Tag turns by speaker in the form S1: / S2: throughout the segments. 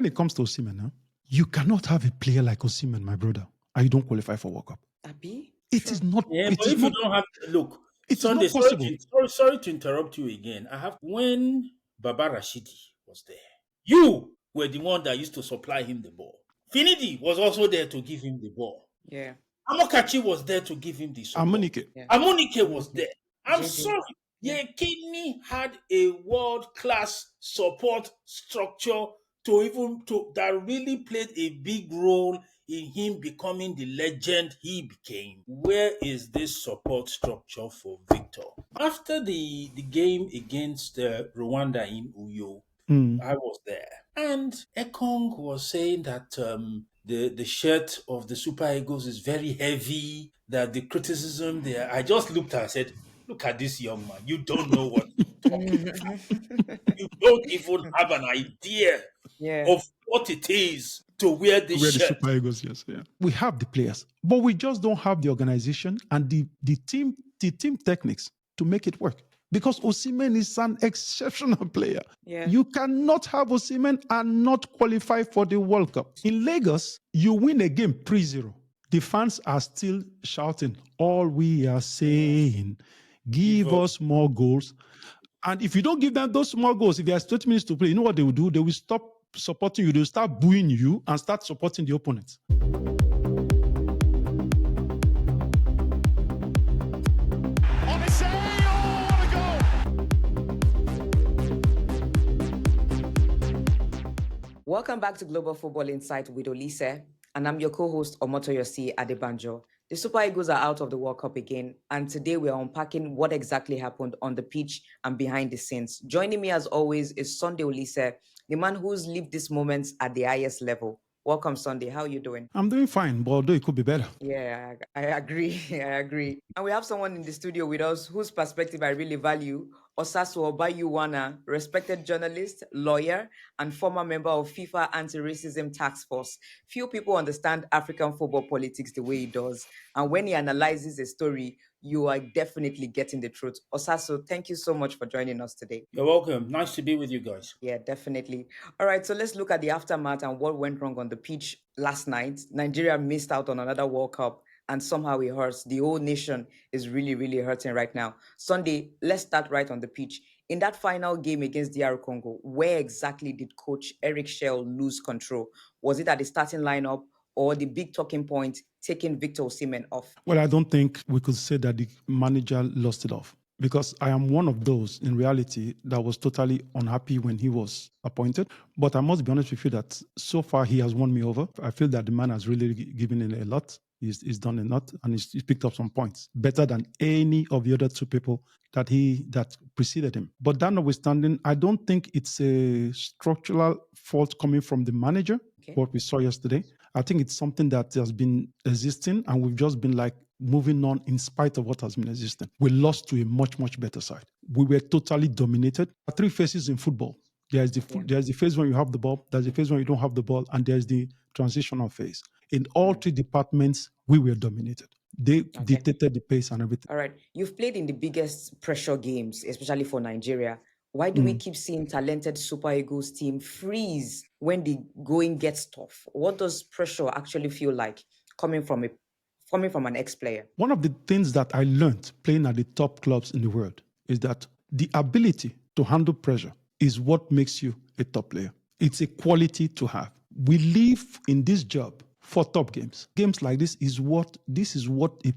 S1: When it comes to Osimhen, huh, you cannot have a player like Osimhen, my brother, and you don't qualify for World Cup.
S2: Abi?
S1: It is not.
S3: Yeah,
S1: It
S3: but
S1: is
S3: if you
S1: not.
S3: don't have look,
S1: It is
S3: Sunday,
S1: not possible.
S3: sorry to interrupt you again. I have when Baba Rashidi was there, you were the one that used to supply him the ball. Finidi was also there to give him the ball.
S2: Yeah.
S3: Amokachi was there to give him the support.
S1: Amunike.
S2: Yeah.
S3: Amunike was
S2: Mhm.
S3: there. I'm
S2: JJ.
S3: sorry.
S2: Yeah.
S3: Yekini had a world-class support structure that really played a big role in him becoming the legend he became. Where is this support structure for Victor? After the game against Rwanda in Uyo, I was there, and Ekong was saying that the shirt of the Super Eagles is very heavy. That the criticism there, I just looked at and said, "Look at this young man. You don't know what you're talking about. You don't even have an idea
S2: Yeah.
S3: of what it is to wear this
S1: We're the
S3: shirt."
S1: Super Eagles, yes. Yeah. We have the players, but we just don't have the organization and the team techniques to make it work. Because Osimhen is an exceptional player.
S2: Yeah.
S1: You cannot have Osimhen and not qualify for the World Cup. In Lagos, you win a game 3-0. The fans are still shouting, all we are saying, give us more goals. And if you don't give them those small goals, if there's 20 minutes to play, you know what they will do? They will stop supporting you. They'll start booing you and start supporting the opponent.
S4: Oliseh, what a goal!
S2: Welcome back to Global Football Insight with Oliseh, and I'm your co-host Omotoyosi Adebanjo. The Super Eagles are out of the World Cup again, and today we are unpacking what exactly happened on the pitch and behind the scenes. Joining me as always is Sunday Oliseh, the man who's lived these moments at the highest level. Welcome, Sunday. How are you doing?
S1: I'm doing fine, but although it could be better.
S2: Yeah, I agree. I agree. And we have someone in the studio with us whose perspective I really value. Osasu Obayiuwana, respected journalist, lawyer, and former member of FIFA Anti-Racism Task Force. Few people understand African football politics the way he does. And when he analyzes a story, you are definitely getting the truth. Osasu, thank you so much for joining us today.
S3: You're welcome. Nice to be with you guys.
S2: Yeah, definitely. All right, so let's look at the aftermath and what went wrong on the pitch last night. Nigeria missed out on another World Cup, and somehow it hurts. The whole nation is really, really hurting right now. Sunday, let's start right on the pitch. In that final game against DR Congo, where exactly did coach Éric Chelle lose control? Was it at the starting lineup or the big talking point, taking Victor Osimhen off?
S1: Well, I don't think we could say that the manager lost it off, because I am one of those in reality that was totally unhappy when he was appointed. But I must be honest with you that so far he has won me over. I feel that the man has really given in a lot. He's done a lot, and he's picked up some points better than any of the other two people that preceded him. But that notwithstanding, I don't think it's a structural fault coming from the manager.
S2: Okay.
S1: What we saw yesterday, I think it's something that has been existing, and we've just been like moving on in spite of what has been existing. We lost to a much, much better side. We were totally dominated. There are three phases in football. There's the phase when you have the ball, there's the phase when you don't have the ball, and there's the transitional phase. In all three departments, we were dominated. They dictated the pace and everything.
S2: All right. You've played in the biggest pressure games, especially for Nigeria. Why do we keep seeing talented Super Eagles team freeze when the going gets tough? What does pressure actually feel like coming from an ex-player?
S1: One of the things that I learned playing at the top clubs in the world is that the ability to handle pressure is what makes you a top player. It's a quality to have. We live in this job for top games. Games like this is what a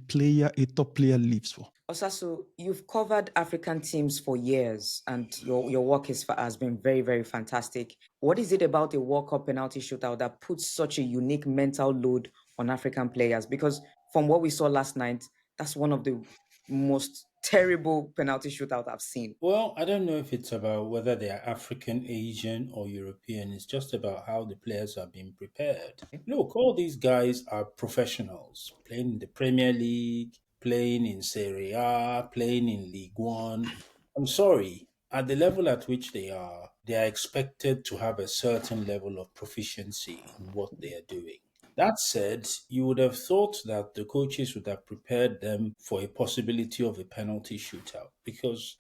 S1: top player lives for.
S2: Osasu, you've covered African teams for years, and your work has been very, very fantastic. What is it about a World Cup penalty shootout that puts such a unique mental load on African players? Because from what we saw last night, that's one of the most terrible penalty shootout I've seen.
S3: Well, I don't know if it's about whether they are African, Asian, or European. It's just about how the players are being prepared. Look, all these guys are professionals playing in the Premier League, playing in Serie A, playing in League One. I'm sorry, at the level at which they are expected to have a certain level of proficiency in what they are doing. That said, you would have thought that the coaches would have prepared them for a possibility of a penalty shootout because,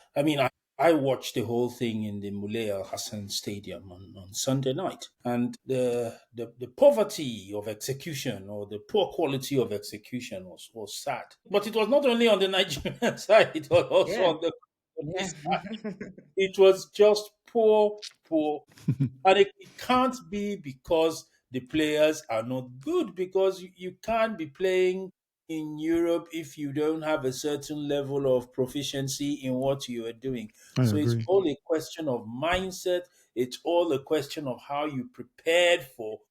S3: I watched the whole thing in the Mulay Al Hassan Stadium on Sunday night, and the poverty of execution or the poor quality of execution was sad. But it was not only on the Nigerian side; it was also
S2: Yeah.
S3: on the
S2: Yeah.
S3: side. It was just poor, poor, and it can't be because the players are not good, because you can't be playing in Europe if you don't have a certain level of proficiency in what you are doing.
S1: I
S3: So it's
S1: agree.
S3: all a question of mindset. It's all a question of how you prepared for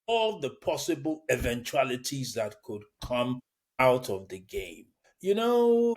S3: all the possible eventualities that could come out of the game.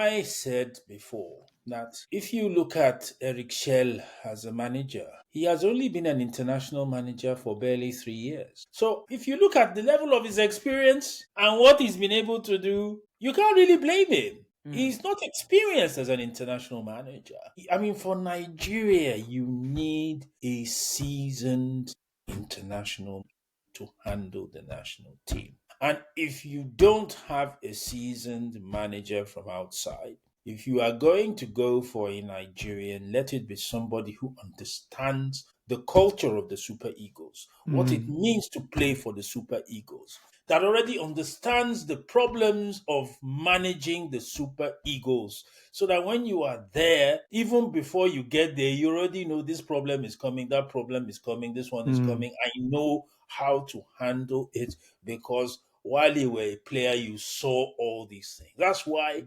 S3: I said before that if you look at Éric Chelle as a manager, he has only been an international manager for barely 3 years. So if you look at the level of his experience and what he's been able to do, you can't really blame him. He's not experienced as an international manager. I mean, for Nigeria, you need a seasoned international to handle the national team. And if you don't have a seasoned manager from outside, if you are going to go for a Nigerian, let it be somebody who understands the culture of the Super Eagles, what it means to play for the Super Eagles, that already understands the problems of managing the Super Eagles, so that when you are there, even before you get there, you already know this problem is coming, that problem is coming, this one is coming. I know how to handle it because while you were a player, you saw all these things. That's why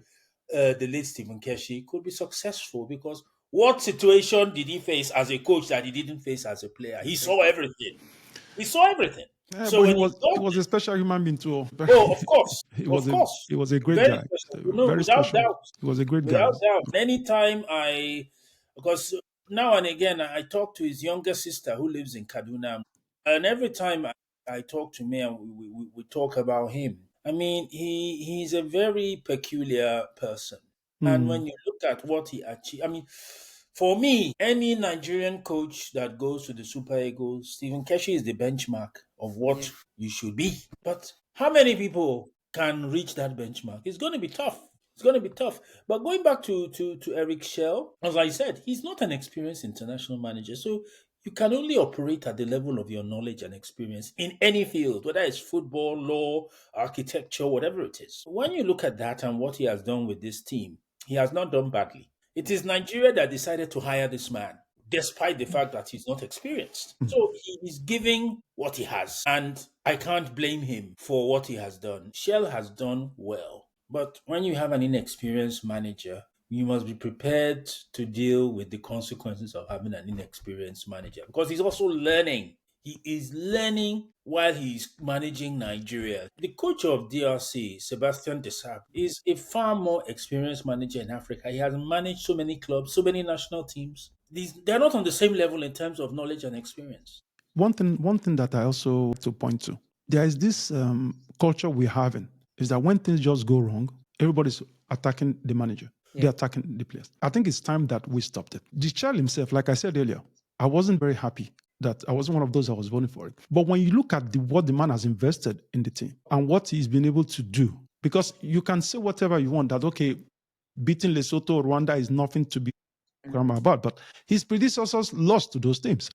S3: the late Stephen Keshi could be successful, because what situation did he face as a coach that he didn't face as a player? He saw everything. He saw everything.
S1: Yeah,
S3: So
S1: but
S3: when he
S1: he
S3: got
S1: was a special human being too.
S3: oh, of course,
S1: he
S3: of
S1: was a
S3: course,
S1: he was a great
S3: very
S1: guy.
S3: special.
S1: Very
S3: Without
S1: special.
S3: doubt,
S1: He was a great guy.
S3: without doubt. Anytime because now and again I talk to his younger sister who lives in Kaduna, and every time I talk to me and we talk about him, I mean he's a very peculiar person, and when you look at what he achieved, I mean. For me, any Nigerian coach that goes to the Super Eagles, Stephen Keshi is the benchmark of what
S2: Yeah.
S3: you should be. But how many people can reach that benchmark? It's going to be tough. It's going to be tough. But going back to Éric Chelle, as I said, he's not an experienced international manager. So you can only operate at the level of your knowledge and experience in any field, whether it's football, law, architecture, whatever it is. When you look at that and what he has done with this team, he has not done badly. It is Nigeria that decided to hire this man, despite the fact that he's not experienced. So he is giving what he has, and I can't blame him for what he has done. Shell has done well, but when you have an inexperienced manager, you must be prepared to deal with the consequences of having an inexperienced manager, because he's also learning. He is learning while he's managing Nigeria. The coach of DRC, Sebastian Desabre, is a far more experienced manager in Africa. He has managed so many clubs, so many national teams. They're not on the same level in terms of knowledge and experience.
S1: One thing that I also want to point to, there is this culture we're having, is that when things just go wrong, everybody's attacking the manager. They're attacking the players. I think it's time that we stopped it. The child himself, like I said earlier, I wasn't very happy that I wasn't one of those that was voting for it. But when you look at what the man has invested in the team and what he's been able to do, because you can say whatever you want, that, okay, beating Lesotho, Rwanda is nothing to be about, but his predecessors lost to those teams.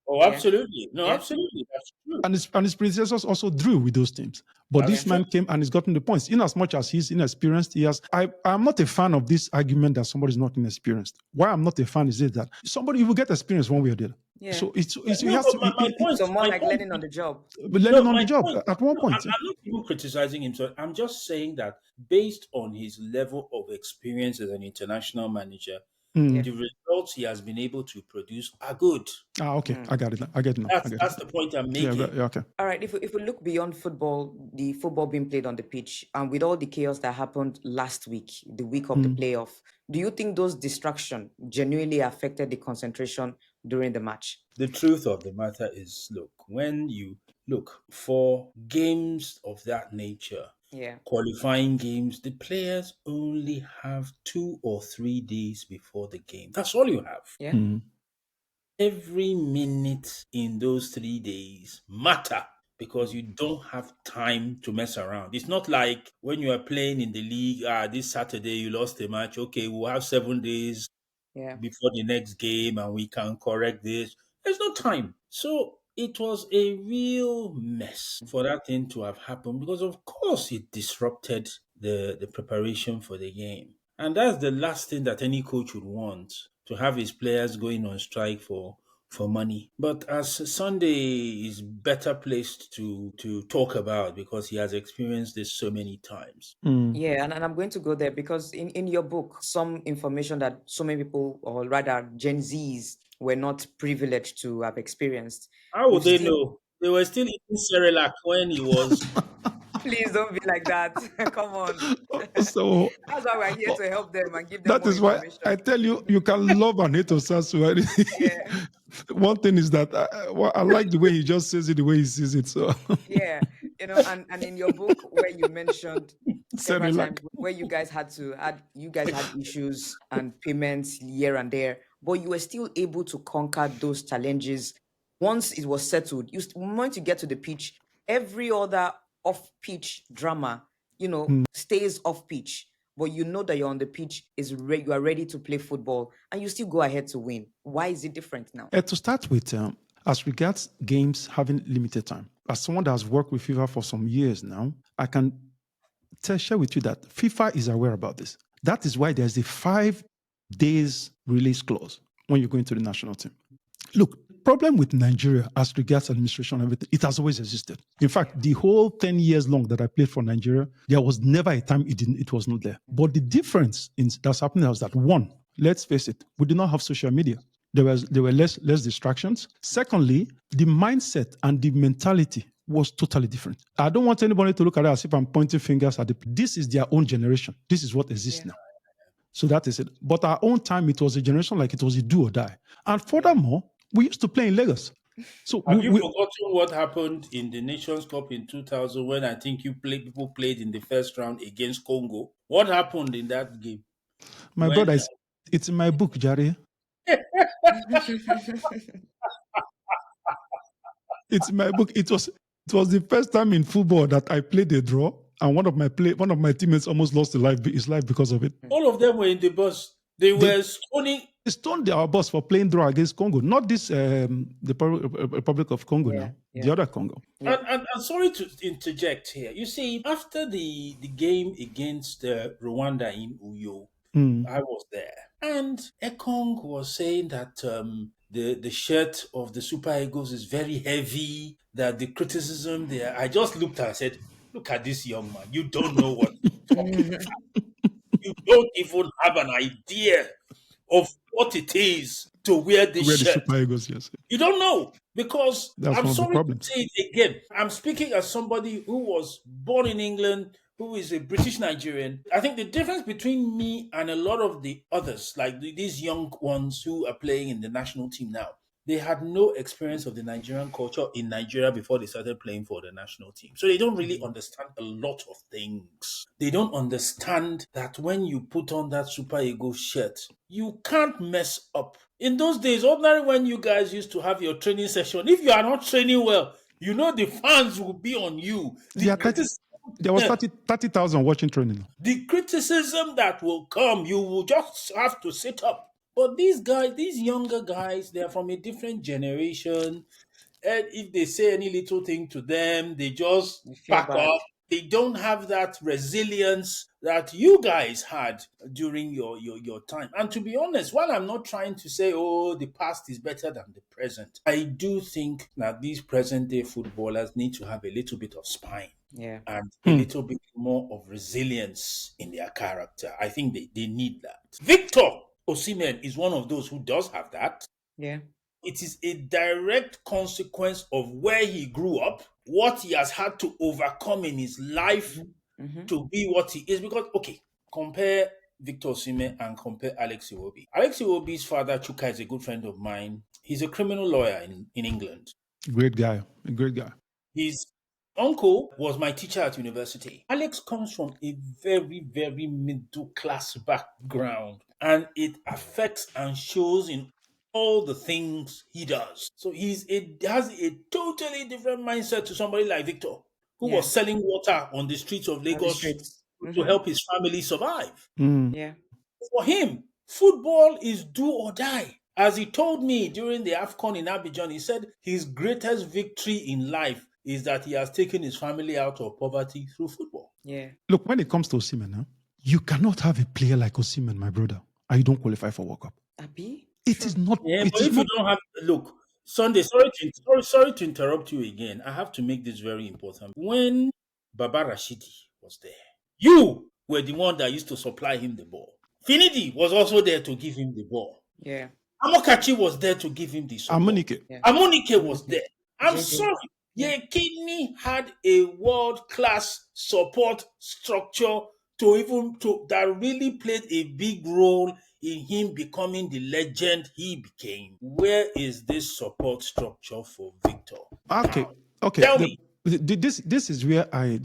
S3: Oh,
S2: Yeah.
S3: absolutely. No,
S2: Yeah.
S3: absolutely. That's true.
S1: And his predecessors also drew with those teams. But
S3: That's
S1: this
S3: true.
S1: man came and he's gotten the points. In as much as he's inexperienced, I'm not a fan of this argument that somebody's not inexperienced. Why I'm not a fan is it that somebody will get experience one way or the other.
S2: Yeah.
S1: So he
S3: No,
S1: has
S3: but
S1: to
S3: my point,
S2: So more
S3: my
S2: like
S3: point
S2: learning on the job.
S1: learning
S3: No,
S1: on
S3: my
S1: the job
S3: point.
S1: at one
S3: No,
S1: point.
S3: I'm not even criticizing him. So I'm just saying that based on his level of experience as an international manager, the results he has been able to produce are good.
S1: Okay. I got it. I get it now. I get
S3: That's
S1: it.
S3: the point I'm
S1: Yeah,
S3: making.
S1: okay.
S2: All right, if we look beyond football, the football being played on the pitch, and with all the chaos that happened last week, the week of the playoff, do you think those distractions genuinely affected the concentration during the match?
S3: The truth of the matter is, look, when you look for games of that nature,
S2: Yeah.
S3: qualifying games, the players only have 2 or 3 days before the game. That's all you have.
S2: Yeah.
S3: Every minute in those 3 days matter, because you don't have time to mess around. It's not like when you are playing in the league, this Saturday you lost a match, okay, we'll have 7 days before the next game and we can correct this. There's no time. So it was a real mess for that thing to have happened because, of course, it disrupted the preparation for the game. And that's the last thing that any coach would want, to have his players going on strike for money. But as Sunday is better placed to talk about because he has experienced this so many times.
S2: Yeah, and I'm going to go there because in your book, some information that so many people, or rather Gen Zs, were not privileged to have experienced.
S3: How would
S2: We've
S3: they
S2: seen,
S3: know? They were still eating Cerelac when he was.
S2: please don't be like that. Come on.
S1: So
S2: That's why we're here to help them and give them
S1: that
S2: more
S1: is why
S2: information.
S1: I tell you, you can love and hate Osasu.
S2: Yeah.
S1: One thing is that I like the way he just says it, the way he sees it. So
S2: Yeah, and in your book where you mentioned several
S1: Cerelac.
S2: times where you guys had issues and payments here and there, but you were still able to conquer those challenges. Once it was settled, once you get to the pitch, every other off-pitch drama, stays off-pitch. But you know that you're on the pitch, you are ready to play football, and you still go ahead to win. Why is it different now?
S1: To start with, as regards games having limited time, as someone that has worked with FIFA for some years now, I can share with you that FIFA is aware about this. That is why there's a 5 days release clause when you go into the national team. Look, problem with Nigeria as regards administration and everything, it has always existed. In fact, the whole 10 years long that I played for Nigeria, there was never a time it was not there. But the difference that's happening is that, one, let's face it, we did not have social media. There were less distractions. Secondly, the mindset and the mentality was totally different. I don't want anybody to look at it as if I'm pointing fingers at this is their own generation. This is what exists now. So that is it. But our own time, it was a generation like it was a do or die. And furthermore, we used to play in Lagos. So
S3: Have you forgotten what happened in the Nations Cup in 2000 when I think people played in the first round against Congo? What happened in that game?
S1: My brother, it's in my book, Jari. It's in my book. It was the first time in football that I played a draw, and one of my teammates almost lost his life because of it.
S3: All of them were in the bus. They were stoning.
S1: They stoned our boss for playing draw against Congo, not this the Republic of Congo now, the other Congo.
S3: And I'm sorry to interject here. You see, after the game against Rwanda in Uyo, I was there, and Ekong was saying that the shirt of the Super Eagles is very heavy. That the criticism there, I just looked and said, "Look at this young man. You don't know what you're talking about. You don't even have an idea of what it is to wear this shirt.
S1: The Super Eagles, yes.
S3: You don't know, because
S1: that's
S3: I'm
S1: one
S3: sorry
S1: of the
S3: to say it again. I'm speaking as somebody who was born in England, who is a British Nigerian. I think the difference between me and a lot of the others, like these young ones who are playing in the national team now, they had no experience of the Nigerian culture in Nigeria before they started playing for the national team. So they don't really understand a lot of things. They don't understand that when you put on that Super Eagles shirt, you can't mess up. In those days, ordinarily when you guys used to have your training session, if you are not training well, you know the fans will be on you.
S1: There was 30,000 watching training.
S3: The criticism that will come, you will just have to sit up. But these guys, these younger guys, they are from a different generation. And if they say any little thing to them, they just pack up. They don't have that resilience that you guys had during your time. And to be honest, while I'm not trying to say, oh, the past is better than the present, I do think that these present day footballers need to have a little bit of spine. And a little bit more of resilience in their character. I think they need that. Victor Osimhen is one of those who does have that.
S2: Yeah.
S3: It is a direct consequence of where he grew up, what he has had to overcome in his life to be what he is. Because, okay, compare Victor Osimhen and compare Alex Iwobi. Alex Iwobi's father, Chuka, is a good friend of mine. He's a criminal lawyer in England.
S1: Great guy. A great guy.
S3: His uncle was my teacher at university. Alex comes from a very, very middle class background, and it affects and shows in all the things he does. So he has a totally different mindset to somebody like Victor, who was selling water on the streets of Lagos to help his family survive.
S2: Yeah.
S3: For him, Football is do or die. As he told me during the AFCON in Abidjan, he said his greatest victory in life is that he has taken his family out of poverty through football.
S2: Yeah.
S1: Look, when it comes to Osimhen, you cannot have a player like Osimhen, my brother, and you don't qualify for World Cup.
S2: Abi?
S1: It is not.
S3: Yeah,
S1: It
S3: but
S1: is
S3: if
S1: not.
S3: you don't have look, Sunday, sorry to interrupt you again. I have to make this very important. When Baba Rashidi was there, you were the one that used to supply him the ball. Finidi was also there to give him the ball.
S2: Yeah.
S3: Amokachi was there to give him the support.
S1: Amunike.
S2: Yeah.
S3: Amunike was there. I'm
S2: JJ.
S3: sorry. Yekini had a world-class support structure that really played a big role in him becoming the legend he became. Where is this support structure for Victor?
S1: Okay.
S3: Now,
S1: Okay.
S3: tell me.
S1: This is where I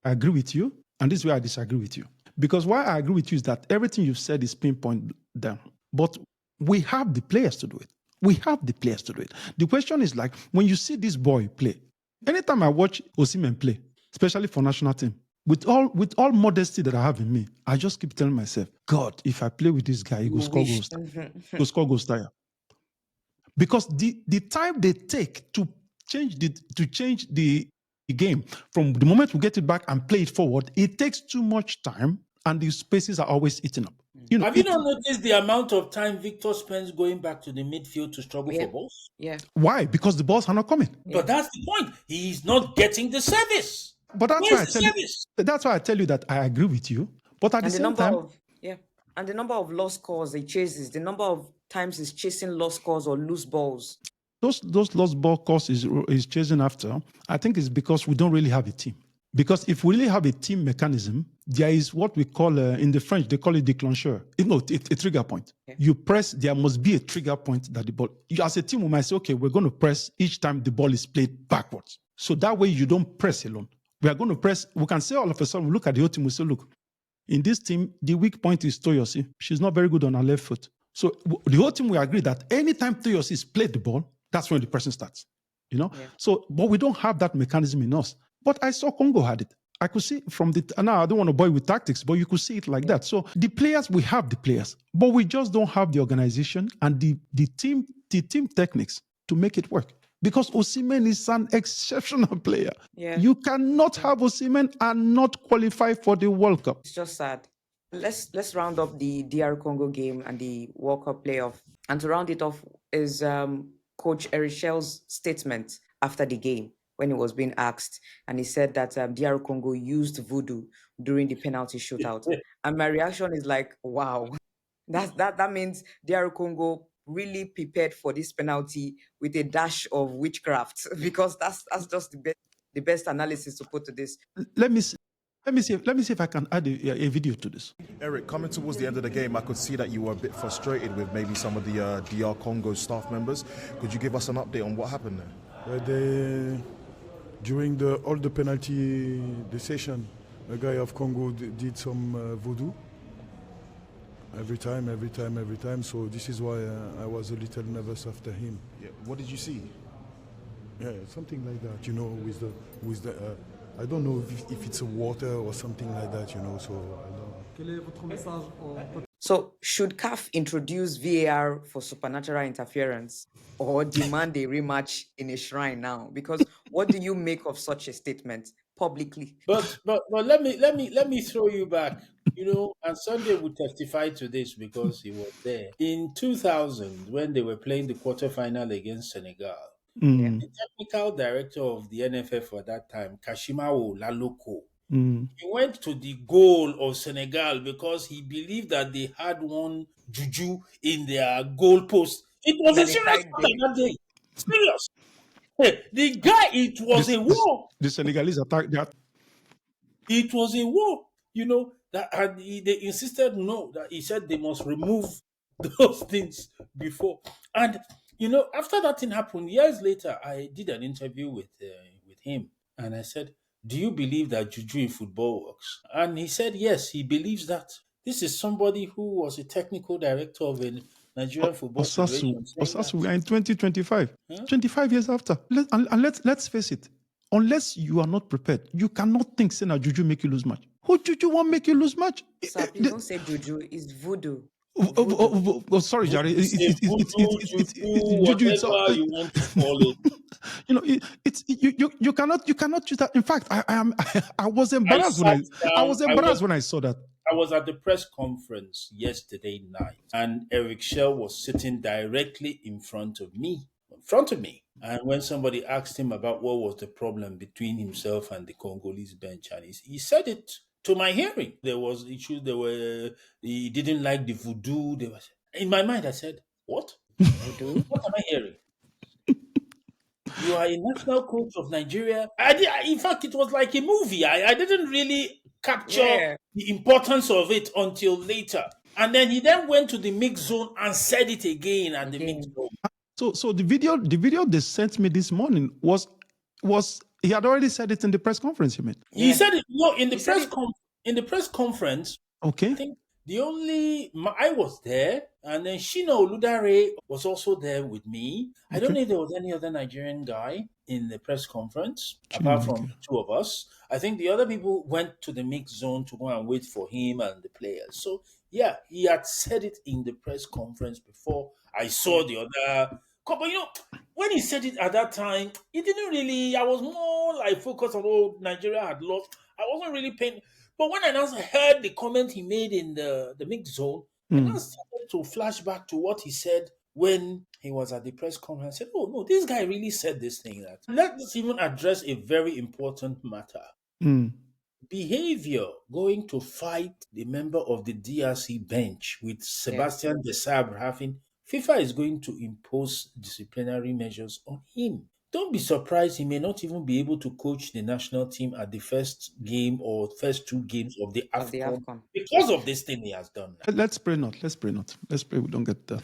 S1: agree with you, and this is where I disagree with you. Because why I agree with you is that everything you've said is pinpoint down. But we have the players to do it. We have the players to do it. The question is like when you see this boy play, anytime I watch Osimhen play, especially for national team, with all modesty that I have in me, I just keep telling myself, God, if I play with this guy, he will score goals. He will score goals tire. Because the time they take to change the game from the moment we get it back and play it forward, it takes too much time, and the spaces are always eaten up. You know,
S3: Have you not noticed the amount of time Victor spends going back to the midfield to struggle for balls?
S2: Yeah.
S1: why? Because the balls are not coming.
S3: But that's the point. He's not getting the service.
S1: But that's
S3: Where's
S1: why I
S3: the
S1: tell you.
S3: service?
S1: That's why I tell you that I agree with you. But at the
S2: And the
S1: same
S2: number
S1: time,
S2: and the number of lost calls he chases, the number of times he's chasing lost calls or loose balls.
S1: those lost ball calls is chasing after, I think it's because we don't really have a team. Because if we really have a team mechanism, there is what we call, in the French, they call it déclencheur. A trigger point.
S2: Yeah.
S1: You press, there must be a trigger point that the ball, as a team, we might say, okay, we're going to press each time the ball is played backwards. So that way you don't press alone. We are going to press, we can say all of a sudden, we look at the whole team, we say, look, in this team, the weak point is Toyosi. She's not very good on her left foot. So the whole team, we agree that anytime Toyosi is played the ball, that's when the pressing starts. You know?
S2: Yeah.
S1: So, but we don't have that mechanism in us. But I saw Congo had it. I could see from the, now I don't want to boy with tactics, but you could see it like that. So the players, we have the players, but we just don't have the organization and the team techniques to make it work. Because Osimhen is an exceptional player.
S2: Yeah.
S1: You cannot have Osimhen and not qualify for the World Cup.
S2: It's just sad. Let's round up the DR Congo game and the World Cup playoff. And to round it off is Coach Éric Chelle's statement after the game when he was being asked. And he said that DR Congo used Voodoo during the penalty shootout. And my reaction is like, wow. That means DR Congo really prepared for this penalty with a dash of witchcraft, because that's just the best analysis to put to this.
S1: Let me see if I can add a video to this.
S5: Eric, coming towards the end of the game, I could see that you were a bit frustrated with maybe some of the DR Congo staff members. Could you give us an update on what happened there?
S6: During all the penalty session, a guy of Congo did some voodoo. Every time. So this is why I was a little nervous after him.
S5: Yeah. What did you see?
S6: Yeah, something like that. You know, with the I don't know if it's a water or something like that. You know, so I don't know.
S2: So should CAF introduce VAR for supernatural interference or demand a rematch in a shrine now? Because what do you make of such a statement publicly?
S3: But let me throw you back. You know, and Sunday would testify to this because he was there. In 2000, when they were playing the quarterfinal against Senegal, the technical director of the NFF for that time, Kashimawo Laloko, he went to the goal of Senegal because he believed that they had one juju in their goal post. It was a serious matter that day. Serious. Hey, the guy, it was a war.
S1: The Senegalese attack that.
S3: It was a war, you know. And they insisted that he said they must remove those things before. And you know, after that thing happened, years later, I did an interview with him, and I said, "Do you believe that juju in football works?" And he said, "Yes, he believes that." This is somebody who was a technical director of a Nigerian football federation.
S1: Osasu, we are in 2025, 25 years after. Let's face it. Unless you are not prepared, you cannot think saying that juju make you lose match. Who juju won't make you lose match?
S2: Sir, please don't say juju. It's voodoo.
S1: Sorry, Jerry.
S3: Say voodoo, juju,
S1: Juju. It's
S3: whatever you want to call it.
S1: you cannot use that. In fact, I was
S3: I
S1: embarrassed
S3: sat down.
S1: when I saw that.
S3: I was at the press conference yesterday night, and Éric Chelle was sitting directly in front of me. And when somebody asked him about what was the problem between himself and the Congolese bench, and he said it to my hearing. There was issues. He didn't like the voodoo. In my mind, I said, "What?
S2: Voodoo?
S3: What am I hearing? You are a national coach of Nigeria." In fact, it was like a movie. I didn't really capture
S2: Yeah.
S3: the importance of it until later. And then he then went to the mix zone and said it again at the mix zone.
S1: So the video they sent me this morning was he had already said it in the press conference. You mean?
S3: He said it in
S2: He said
S3: the press conference.
S1: Okay.
S3: I think I was there, and then Shina Oludare was also there with me. I don't know if there was any other Nigerian guy in the press conference apart from the two of us. I think the other people went to the mix zone to go and wait for him and the players. So yeah, he had said it in the press conference before I saw the other. But when he said it at that time, it didn't really. I was more like focused on Nigeria had lost. I wasn't really paying. But when I now heard the comment he made in the mix zone, I now started to flash back to what he said when he was at the press conference. I said, "Oh no, this guy really said this thing." Let's even address a very important matter. Behavior going to fight the member of the DRC bench with Sebastian Desabre having FIFA is going to impose disciplinary measures on him. Don't be surprised he may not even be able to coach the national team at the first game or first two games of the AFCON because of this thing he has done now.
S1: Let's pray not. Let's pray we don't get that.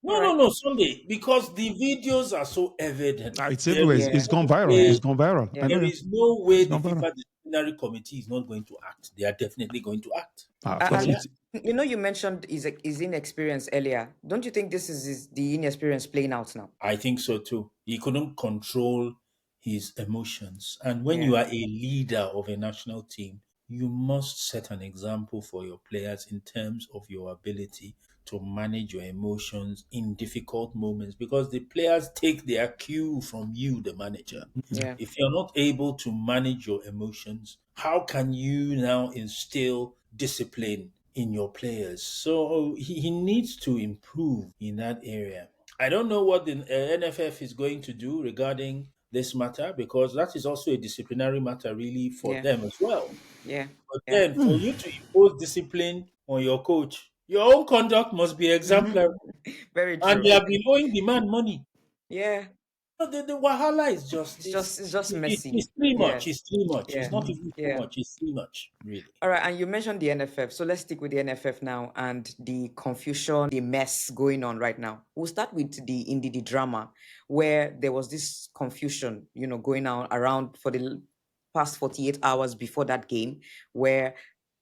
S3: No, Sunday, because the videos are so evident.
S1: It's everywhere. It's gone viral. It's gone viral.
S2: Yeah.
S3: There is no way the FIFA disciplinary committee is not going to act. They are definitely going to act.
S2: You mentioned his inexperience earlier. Don't you think this is the inexperience playing out now?
S3: I think so too. He couldn't control his emotions. And when you are a leader of a national team, you must set an example for your players in terms of your ability to manage your emotions in difficult moments, because the players take their cue from you, the manager.
S2: Yeah.
S3: If you're not able to manage your emotions, how can you now instill discipline in your players? So he needs to improve in that area. I don't know what the NFF is going to do regarding this matter, because that is also a disciplinary matter really for them as well.
S2: Yeah.
S3: But then for you to impose discipline on your coach, your own conduct must be exemplary.
S2: Very true.
S3: And they have been owing the man money.
S2: Yeah.
S3: The wahala is just
S2: It's just messy.
S3: It's too much.
S2: Yeah.
S3: It's too much.
S2: Yeah.
S3: It's not even too
S2: Yeah.
S3: much. It's too much, really.
S2: All right, and you mentioned the NFF, so let's stick with the NFF now and the confusion, the mess going on right now. We'll start with the Ndidi drama, where there was this confusion, going on around for the past 48 hours before that game, where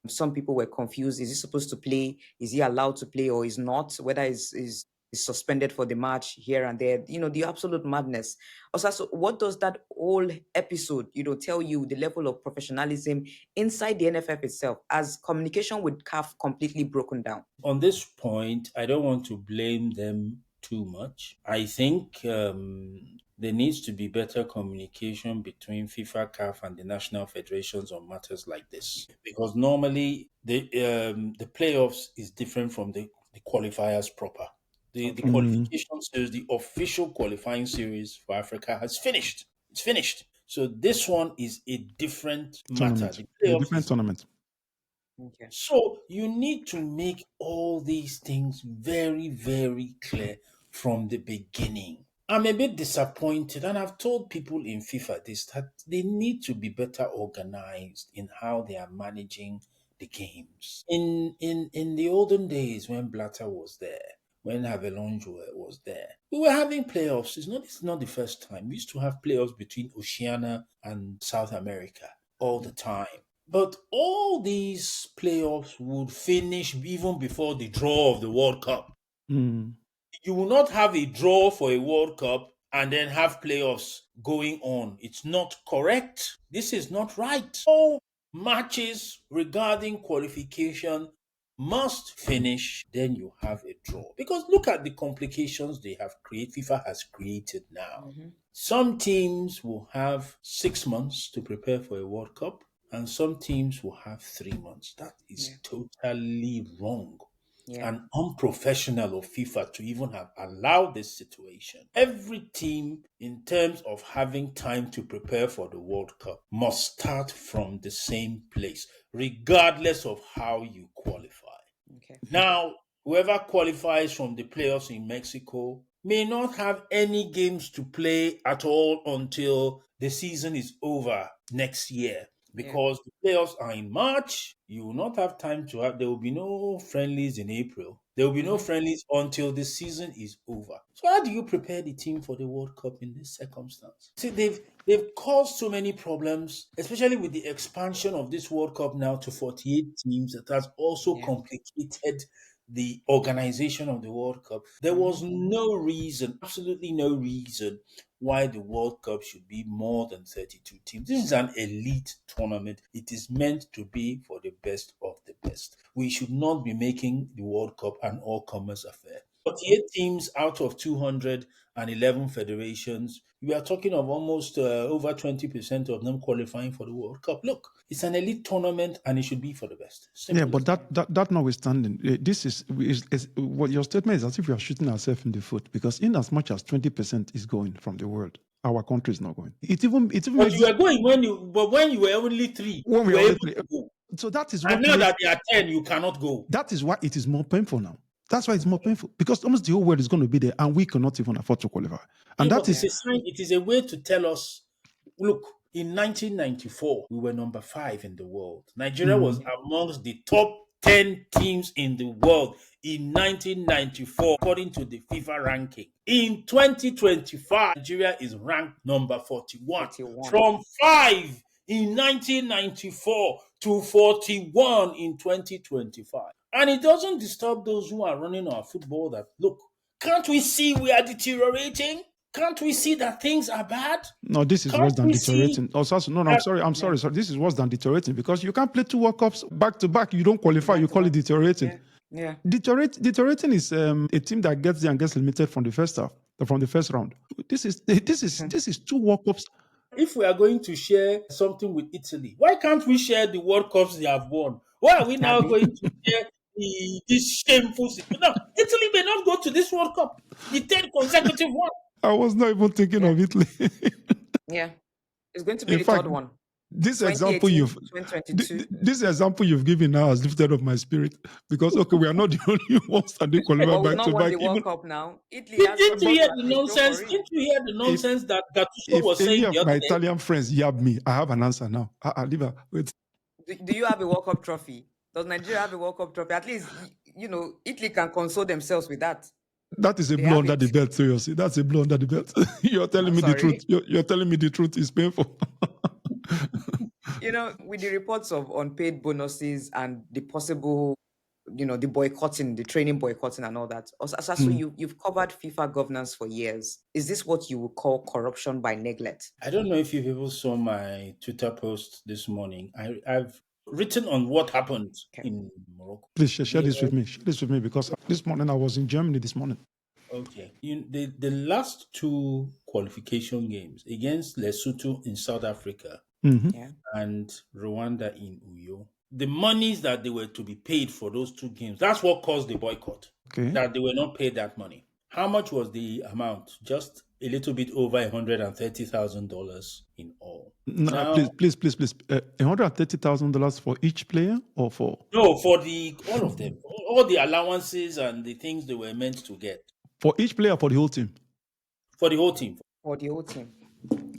S2: some people were confused. Is he supposed to play? Is he allowed to play or is not? Whether is suspended for the match here and there, the absolute madness. Also, what does that whole episode, tell you the level of professionalism inside the NFF itself as communication with CAF completely broken down?
S3: On this point, I don't want to blame them too much. I think there needs to be better communication between FIFA, CAF, and the national federations on matters like this, because normally the playoffs is different from the qualifiers proper. The qualification series, the official qualifying series for Africa has finished. It's finished. So this one is a different matter.
S1: A different tournament.
S2: Okay.
S3: So you need to make all these things very, very clear from the beginning. I'm a bit disappointed, and I've told people in FIFA this, that they need to be better organized in how they are managing the games. In the olden days when Blatter was there, when Havelange was there, we were having playoffs. It's not the first time. We used to have playoffs between Oceania and South America all the time. But all these playoffs would finish even before the draw of the World Cup. You will not have a draw for a World Cup and then have playoffs going on. It's not correct. This is not right. All matches regarding qualification must finish, then you have a draw. Because look at the complications FIFA has created now. Some teams will have 6 months to prepare for a World Cup, and some teams will have 3 months. That is totally wrong and unprofessional of FIFA to even have allowed this situation. Every team, in terms of having time to prepare for the World Cup, must start from the same place, regardless of how you qualify. Now, whoever qualifies from the playoffs in Mexico may not have any games to play at all until the season is over next year. Because the playoffs are in March, you will not have time there will be no friendlies in April. There will be no friendlies until the season is over. So how do you prepare the team for the World Cup in this circumstance? See, they've caused so many problems, especially with the expansion of this World Cup now to 48 teams. That has also complicated the organization of the World Cup. There was no reason, absolutely no reason, why the World Cup should be more than 32 teams. This is an elite tournament. It is meant to be for the best of the best. We should not be making the World Cup an all-comers affair. 48 teams out of 211 federations. We are talking of almost over 20% of them qualifying for the World Cup. Look, it's an elite tournament and it should be for the best. Simple
S1: Yeah, but that notwithstanding, this is what your statement is as if we are shooting ourselves in the foot, because in as much as 20% is going from the world, our country is not going. It even
S3: But you were going when you were only 3.
S1: when we
S3: you
S1: were
S3: were
S1: only
S3: able
S1: three.
S3: to go.
S1: So that is
S3: And
S1: what
S3: now that they are 10, you cannot go.
S1: that is why it is more painful now. That's why it's more painful, because almost the whole world is going to be there and we cannot even afford to qualify. And that is
S3: a sign. It is a way to tell us, look, in 1994, we were number 5 in the world. Nigeria was amongst the top 10 teams in the world in 1994, according to the FIFA ranking. In 2025, Nigeria is ranked number 41. From 5 in 1994 to 41 in 2025. And it doesn't disturb those who are running our football that, look, can't we see we are deteriorating? Can't we see that things are bad?
S1: No, this is worse than deteriorating. Osasu, no, I'm sorry. This is worse than deteriorating, because you can't play 2 World Cups back to back. You don't qualify. You call it deteriorating.
S2: Yeah.
S1: Deteriorating is a team that gets there and gets limited from the first half, from the first round. This is 2 World Cups.
S3: If we are going to share something with Italy, why can't we share the World Cups they have won? Why are we now going to share this shameful situation? No, Italy may not go to this World Cup, the 10th consecutive one.
S1: I was not even thinking of Italy.
S2: Yeah. It's going to be
S1: In
S2: the
S1: fact,
S2: third one.
S1: This example
S2: 2022.
S1: this example you've given now has lifted up my spirit, because we are not the only ones that they qualify
S2: But we've
S1: back
S2: not
S1: to
S2: won
S1: back.
S2: the World
S1: Even
S2: Cup now. Italy has
S3: Didn't you hear
S2: some
S3: the
S2: go
S3: nonsense?
S2: for it.
S3: Didn't you hear the nonsense that Gattuso was
S1: if any
S3: saying
S1: of
S3: the
S1: my
S3: other day?
S1: Italian friends yab me, I have an answer now. Leave her. Wait.
S2: Do you have a World Cup trophy? Does Nigeria have a World Cup trophy? At least, Italy can console themselves with that.
S1: That is a
S2: They
S1: blow
S2: have
S1: under
S2: it.
S1: the belt, seriously. That's a blow under the belt. You're telling me the
S2: Sorry?
S1: truth. You're telling me the truth is painful.
S2: With the reports of unpaid bonuses and the possible, the boycotting, the training boycotting and all that. Osasu, you've covered FIFA governance for years. Is this what you would call corruption by neglect?
S3: I don't know if you people saw my Twitter post this morning. I've written on what happened in Morocco.
S1: Please share this with me. Share this with me, because this morning I was in Germany this morning.
S3: Okay. The last 2 qualification games against Lesotho in South Africa and Rwanda in Uyo, the monies that they were to be paid for those 2 games, that's what caused the boycott.
S1: Okay.
S3: That they were not paid that money. How much was the amount? Just a little bit over $130,000 in all.
S1: No,
S3: Now,
S1: please. $130,000 for each player, or for?
S3: No, for all of them. All the allowances and the things they were meant to get.
S1: For each player, for the whole team?
S3: For the whole team.
S2: For the whole team.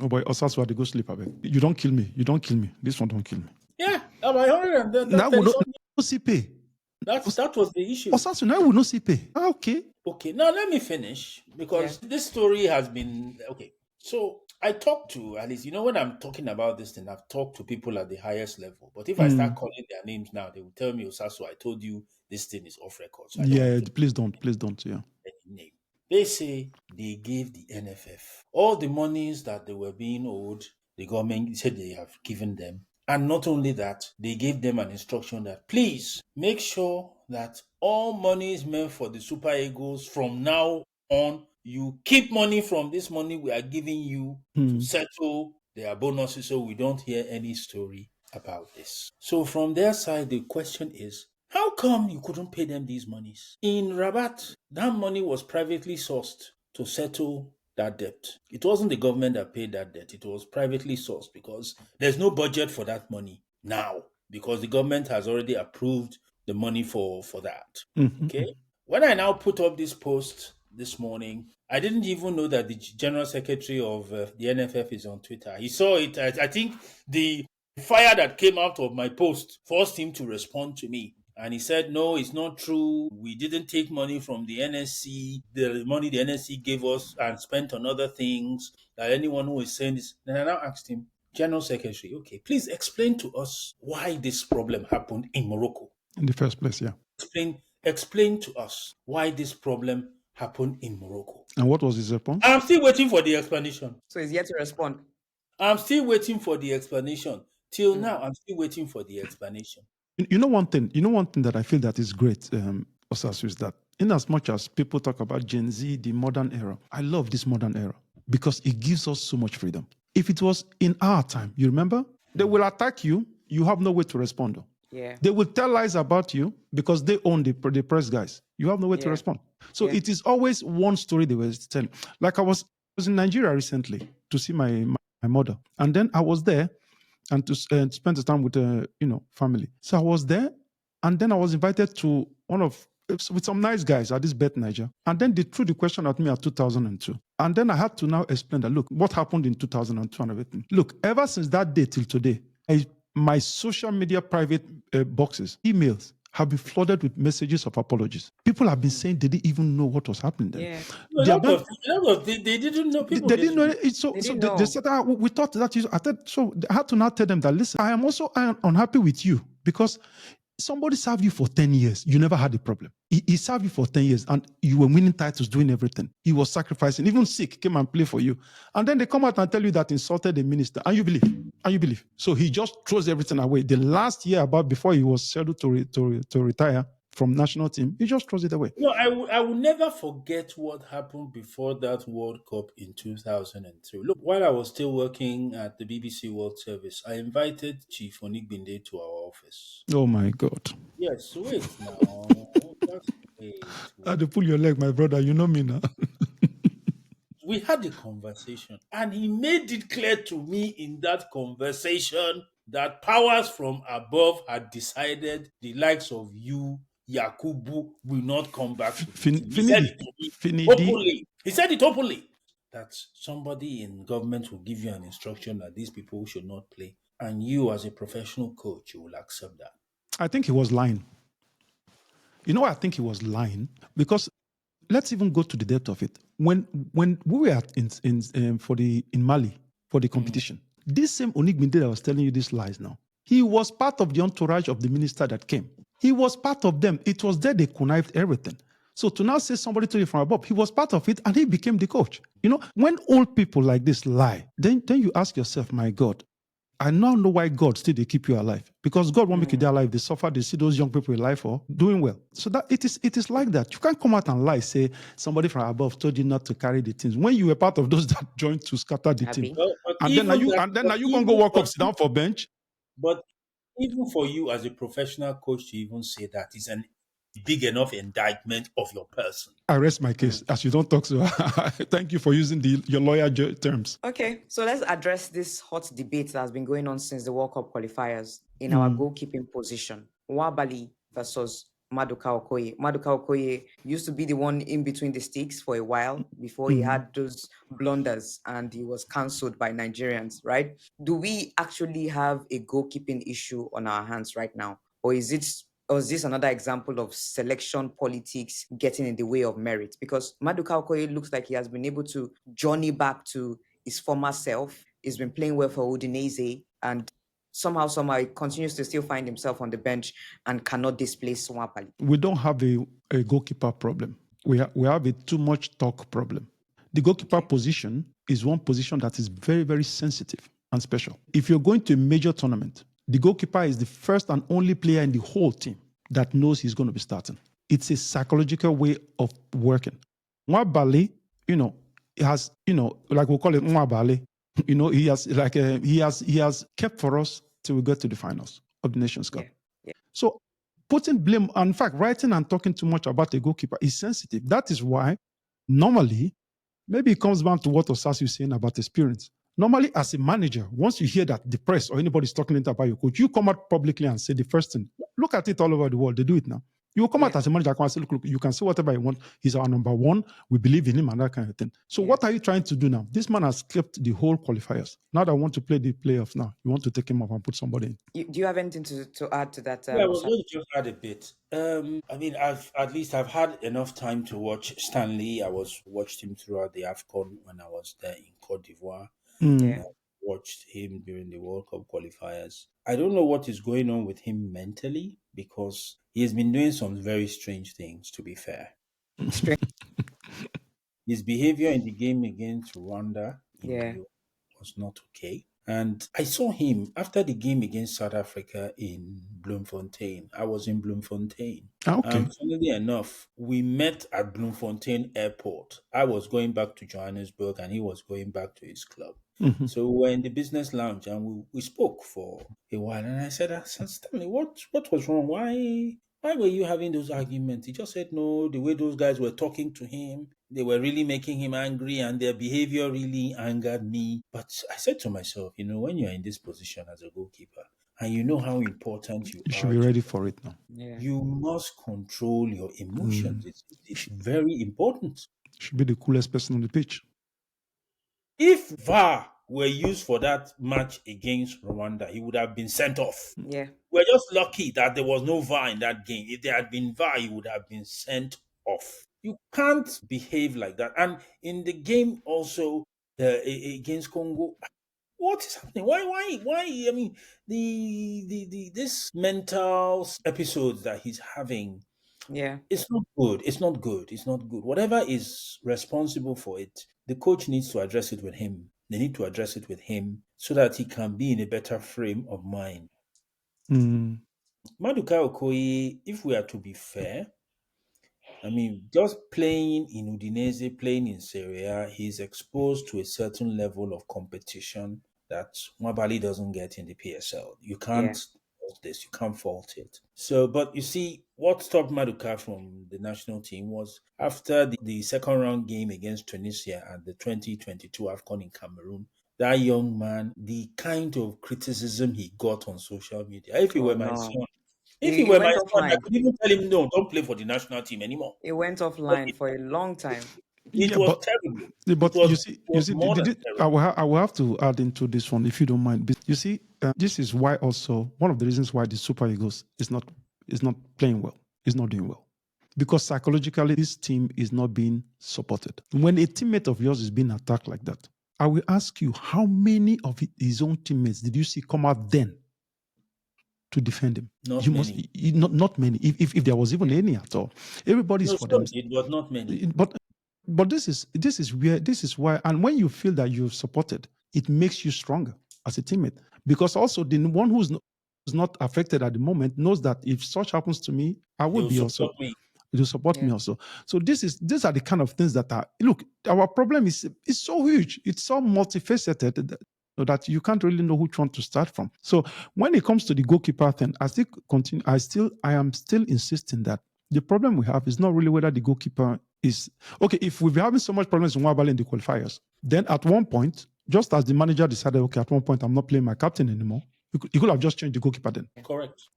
S1: Oh boy, Osasu had to go sleep. You don't kill me. This one don't kill me.
S3: Yeah, about 100.
S1: Now we don't see pay.
S3: That was the issue.
S1: Osasu, now we don't see pay. Okay.
S3: Okay, now let me finish, because this story has been okay. So I talked to, at least, when I'm talking about this thing, I've talked to people at the highest level. But if I start calling their names now, they will tell me, Osasu, I told you this thing is off record. So
S1: Please don't. Yeah.
S3: Any name. They say they gave the NFF all the monies that they were being owed. The government said they have given them, And not only that, they gave them an instruction that please make sure that all money is meant for the Super Eagles from now on. You keep money from this money we are giving you to settle their bonuses so we don't hear any story about this. So from their side, the question is, how come you couldn't pay them these monies? In Rabat, that money was privately sourced to settle that debt. It wasn't the government that paid that debt. It was privately sourced because there's no budget for that money now because the government has already approved the money for that. Okay? When I now put up this post this morning, I didn't even know that the General Secretary of the NFF is on Twitter. He saw it. I think the fire that came out of my post forced him to respond to me. And he said, no, it's not true. We didn't take money from the NSC. The money the NSC gave us and spent on other things. That anyone who is saying this. Then I now asked him, General Secretary, okay, please explain to us why this problem happened in Morocco.
S1: In the first place, yeah.
S3: Explain to us why this problem happened in Morocco.
S1: And what was his response?
S3: I'm still waiting for the explanation.
S2: So he's yet to respond.
S3: I'm still waiting for the explanation. Till now, I'm still waiting for the explanation.
S1: You know one thing that I feel that is great, Osasu, is that in as much as people talk about Gen Z, the modern era, I love this modern era because it gives us so much freedom. If it was in our time, you remember, they will attack you, you have no way to respond.
S2: Yeah.
S1: They will tell lies about you because they own the press guys. You have no way to respond. So it is always one story they were telling. Like I was in Nigeria recently to see my mother. And then I was there and to spend the time with family. So I was there, and then I was invited to with some nice guys at this Bet Niger. And then they threw the question at me at 2002. And then I had to now explain that, look, what happened in 2002 and everything. Look, ever since that day till today, my social media private boxes, emails, have been flooded with messages of apologies. People have been saying they didn't even know what was happening there.
S3: Yeah. They didn't know. People
S1: they didn't know it. So they said, we thought that I had to now tell them that, listen, I am also unhappy with you because somebody served you for 10 years. You never had a problem. He served you for 10 years and you were winning titles, doing everything. He was sacrificing, even sick, came and play for you. And then they come out and tell you that insulted the minister and you believe. So he just throws everything away. The last year before he was scheduled to retire from national team, he just throws it away.
S3: No, I will never forget what happened before that World Cup in 2003. Look, while I was still working at the BBC World Service, I invited Chief Onigbinde to our office.
S1: Oh my God.
S3: Yes, wait now. Just wait.
S1: I had to pull your leg, my brother. You know me now.
S3: We had a conversation, and he made it clear to me in that conversation that powers from above had decided the likes of you, Yakubu, will not come back to the team. He said it to me openly. He said it openly that somebody in government will give you an instruction that these people should not play, and you, as a professional coach, you will accept that. I
S1: think he was lying. You know why I think he was lying? Because let's even go to the depth of it. When we were in Mali for the competition, this same Onigbinde that was telling you these lies now, he was part of the entourage of the minister that came. He was part of them. It was there they connived everything. So to now say somebody told you from above, he was part of it and he became the coach. You know, when old people like this lie, then you ask yourself, my God, I now know why God still they keep you alive. Because God won't make you die alive. They suffer, they see those young people alive for doing well. So that it is like that. You can't come out and lie, say somebody from above told you not to carry the teams. When you were part of those that joined to scatter the team. And then now you can go walk up, sit down for bench.
S3: But even for you as a professional coach to even say that is a big enough indictment of your person.
S1: I rest my case, as you don't talk so. Thank you for using your lawyer terms.
S2: Okay, so let's address this hot debate that has been going on since the World Cup qualifiers in our goalkeeping position. Nwabali versus Maduka Okoye. Maduka Okoye used to be the one in between the sticks for a while before he had those blunders and he was cancelled by Nigerians, right? Do we actually have a goalkeeping issue on our hands right now? Or is this another example of selection politics getting in the way of merit? Because Maduka Okoye looks like he has been able to journey back to his former self. He's been playing well for Udinese and somehow he continues to still find himself on the bench and cannot displace Nwabali.
S1: We don't have a goalkeeper problem. We have a too much talk problem. The goalkeeper position is one position that is very, very sensitive and special. If you're going to a major tournament, the goalkeeper is the first and only player in the whole team that knows he's going to be starting. It's a psychological way of working. Nwabali, he has, like we call it Nwabali, he has kept for us till we get to the finals of the Nations Cup.
S2: Yeah.
S1: So putting blame, in fact, writing and talking too much about a goalkeeper is sensitive. That is why normally, maybe it comes back to what Osasu is saying about experience. Normally, as a manager, once you hear that the press or anybody's talking about your coach, you come out publicly and say the first thing. Look at it all over the world. They do it now. You will come out as a manager and say, look, you can say whatever you want. He's our number one. We believe in him and that kind of thing. So what are you trying to do now? This man has kept the whole qualifiers. Now that I want to play the playoffs now, you want to take him off and put somebody in.
S2: Do you have anything to add to that?
S3: Yeah, I was going to just add a bit. I've had enough time to watch Stanley. Watched him throughout the AFCON when I was there in Cote d'Ivoire.
S2: Yeah.
S3: Watched him during the World Cup qualifiers. I don't know what is going on with him mentally because he has been doing some very strange things, to be fair. His behavior in the game against Rwanda was not okay. And I saw him after the game against South Africa in Bloemfontein. I was in Bloemfontein.
S1: Okay.
S3: Funnily enough, we met at Bloemfontein Airport. I was going back to Johannesburg and he was going back to his club.
S1: Mm-hmm.
S3: So we were in the business lounge and we spoke for a while. And I said, Stanley, what was wrong? Why were you having those arguments? He just said, no, the way those guys were talking to him, they were really making him angry and their behavior really angered me. But I said to myself, when you're in this position as a goalkeeper and you know how important you
S1: should
S3: are,
S1: be ready for it now.
S3: You must control your emotions. It's very important.
S1: Should be the coolest person on the pitch.
S3: If VAR were used for that match against Rwanda, he would have been sent off.
S2: Yeah.
S3: We're just lucky that there was no VAR in that game. If there had been VAR, he would have been sent off. You can't behave like that. And in the game also against Congo, what is happening? Why? I mean, this mental episodes that he's having, it's not good. It's not good. It's not good. Whatever is responsible for it, the coach needs to address it with him. They need to address it with him so that he can be in a better frame of mind. Maduka Okoye, if we are to be fair, I mean, just playing in Udinese, playing in Serie A, he's exposed to a certain level of competition that Nwabali doesn't get in the PSL. You can't fault this. You can't fault it. So, but you see, what stopped Maduka from the national team was after the second round game against Tunisia and the 2022 AFCON in Cameroon, that young man, the kind of criticism he got on social media. If he were my son, I could even tell him, no, don't play for the national team anymore.
S2: It went offline for a long time.
S3: It was terrible.
S1: But I will have to add into this one, if you don't mind. You see, this is why also, one of the reasons why the Super Eagles is not playing well, is not doing well. Because psychologically, this team is not being supported. When a teammate of yours is being attacked like that, I will ask you, how many of his own teammates did you see come out then to defend him?
S3: Not
S1: many. If there was even any at all. Everybody's for them.
S3: It was not many.
S1: But this is why, and when you feel that you're supported, it makes you stronger as a teammate. Because also the one who's not affected at the moment knows that if such happens to me, I would be also. It will support me also. So these are the kind of things that are, look, our problem is so huge. It's so multifaceted that you can't really know which one to start from. So when it comes to the goalkeeper thing, I am still insisting that the problem we have is not really whether the goalkeeper is okay. If we're having so much problems in Nwabali in the qualifiers, then at one point, just as the manager decided, okay, at one point I'm not playing my captain anymore, you could have just changed the goalkeeper then.
S3: Correct.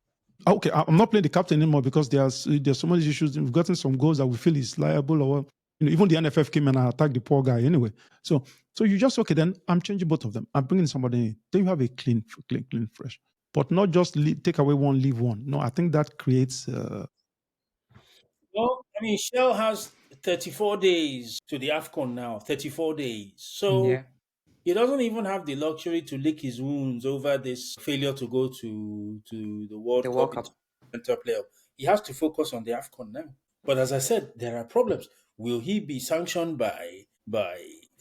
S1: Okay, I'm not playing the captain anymore because there's so many issues. We've gotten some goals that we feel is liable, or even the NFF came and attacked the poor guy anyway. So you just, okay, then I'm changing both of them. I'm bringing somebody in. Then you have a clean, fresh. But not just take away one, leave one. No, I think that creates.
S3: Well, I mean, Chelle has 34 days to the AFCON now. 34 days. So he doesn't even have the luxury to lick his wounds over this failure to go to the World Cup. Playoff. He has to focus on the AFCON now. But as I said, there are problems. Will he be sanctioned by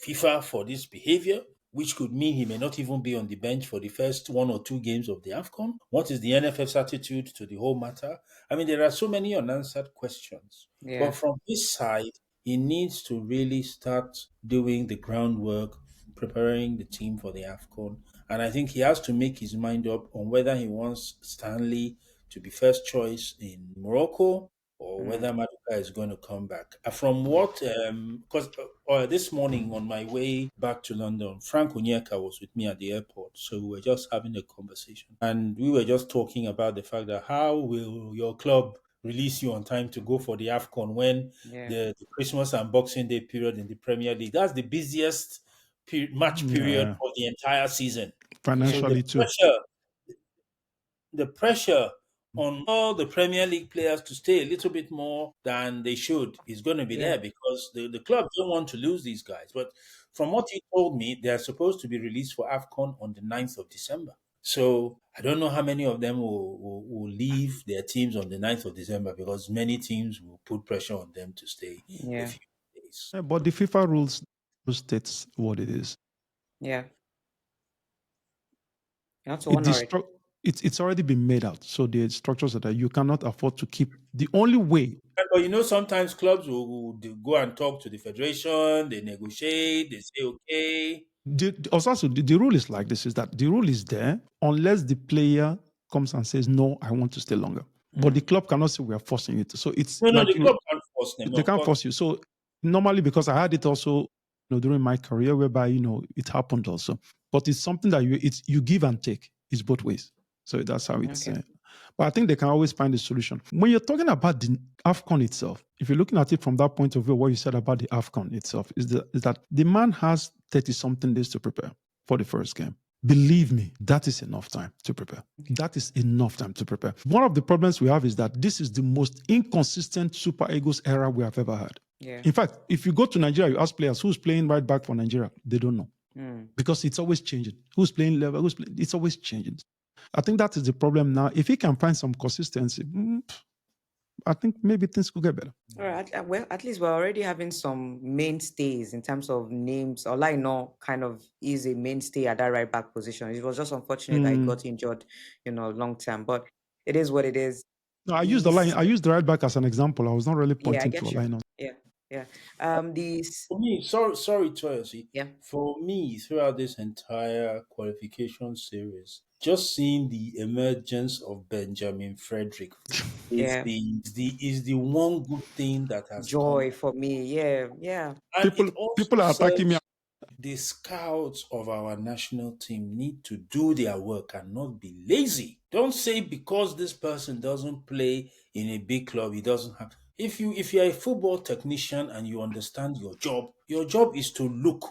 S3: FIFA for this behavior? which could mean he may not even be on the bench for the first 1 or 2 games of the AFCON? What is the NFF's attitude to the whole matter? I mean, there are so many unanswered questions.
S2: Yeah.
S3: But from his side, he needs to really start doing the groundwork, preparing the team for the AFCON. And I think he has to make his mind up on whether he wants Stanley to be first choice in Morocco or whether Maduka is going to come back. From what, because this morning on my way back to London, Frank Onyeka was with me at the airport. So we were just having a conversation. And we were just talking about the fact that how will your club release you on time to go for the AFCON when the Christmas and Boxing Day period in the Premier League, that's the busiest match period
S1: Yeah.
S3: for the entire season.
S1: Financially too.
S3: The pressure on all the Premier League players to stay a little bit more than they should is going to be there because the club don't want to lose these guys. But from what he told me, they are supposed to be released for AFCON on the 9th of December. So I don't know how many of them will leave their teams on the 9th of December because many teams will put pressure on them to stay a few days.
S1: Yeah, but the FIFA rules states what it is.
S2: Yeah. You have to honor it.
S1: It's already been made out. So the structures that you cannot afford to keep. The only way.
S3: But you know, sometimes clubs will go and talk to the federation, they negotiate, they say, okay.
S1: The rule is like this, is that the rule is there unless the player comes and says, no, I want to stay longer. But the club cannot say we are forcing it. So it's
S3: No,
S1: like
S3: the club can't force them.
S1: They can't force you. So normally, because I had it also during my career whereby, it happened also. But it's something that you give and take. It's both ways. So that's how it's. But I think they can always find a solution. When you're talking about the AFCON itself, if you're looking at it from that point of view, what you said about the AFCON itself is that the man has 30-something days to prepare for the first game. Believe me, that is enough time to prepare. That is enough time to prepare. One of the problems we have is that this is the most inconsistent Super Eagles era we have ever had.
S2: Yeah.
S1: In fact, if you go to Nigeria, you ask players who's playing right back for Nigeria, they don't know. Because it's always changing. Who's playing level? It's always changing. I think that is the problem now. If he can find some consistency, I think maybe things could get better.
S2: All right. Well, at least we're already having some mainstays in terms of names. Olaino kind of is a mainstay at that right back position. It was just unfortunate that he got injured, long term. But it is what it is.
S1: No, I used the right back as an example. I was not really pointing to Olaino.
S2: Yeah.
S3: For me, sorry, Toyosi.
S2: Yeah.
S3: For me, throughout this entire qualification series, just seeing the emergence of Benjamin Frederick is the one good thing that has
S2: joy
S3: come.
S2: For me. Yeah.
S3: And
S1: people are attacking me.
S3: The scouts of our national team need to do their work and not be lazy. Don't say because this person doesn't play in a big club, he doesn't have. If you're a football technician and you understand your job is to look,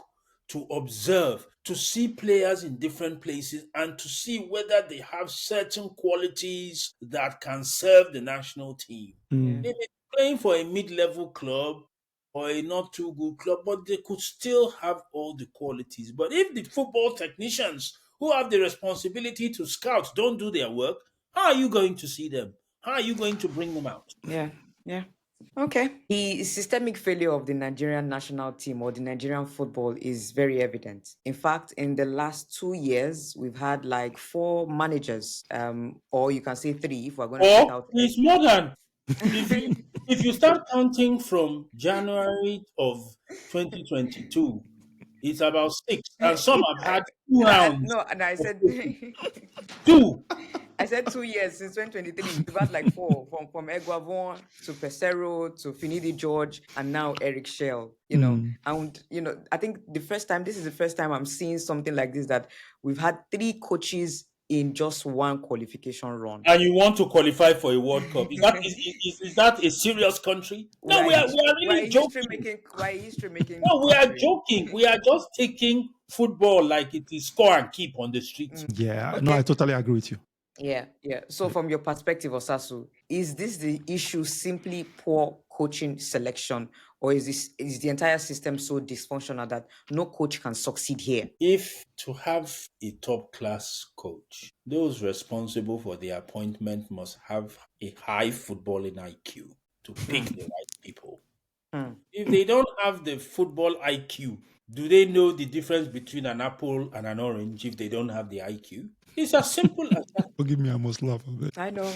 S3: to observe, to see players in different places and to see whether they have certain qualities that can serve the national team. They may be playing for a mid-level club or a not too good club, but they could still have all the qualities. But if the football technicians who have the responsibility to scout don't do their work, how are you going to see them? How are you going to bring them out?
S2: Yeah. Okay. The systemic failure of the Nigerian national team or the Nigerian football is very evident. In fact, in the last 2 years, we've had like 4 managers, or you can say 3 if we're going to check out.
S3: It's more than if you start counting from January of 2022, it's about 6, and some have had 2 rounds.
S2: No, and I said
S3: 2.
S2: I said 2 years since 2023. We've had like 4 from Eguavon to Pesero to Finidi George and now Éric Chelle. And I think this is the first time I'm seeing something like this, that we've had 3 coaches in just one qualification run.
S3: And you want to qualify for a World Cup? Is that a serious country? No, we are really joking.
S2: Why history making?
S3: No, we are joking. We are just taking football like it is score and keep on the streets.
S1: Yeah, no, I totally agree with you.
S2: Yeah. So from your perspective, Osasu, is this the issue simply poor coaching selection, or is the entire system so dysfunctional that no coach can succeed here?
S3: If to have a top-class coach, those responsible for the appointment must have a high footballing IQ to pick the right people. If they don't have the football IQ, Do they know the difference between an apple and an orange if they don't have the IQ? It's as simple as that.
S1: Forgive me, I must laugh a bit.
S2: I know.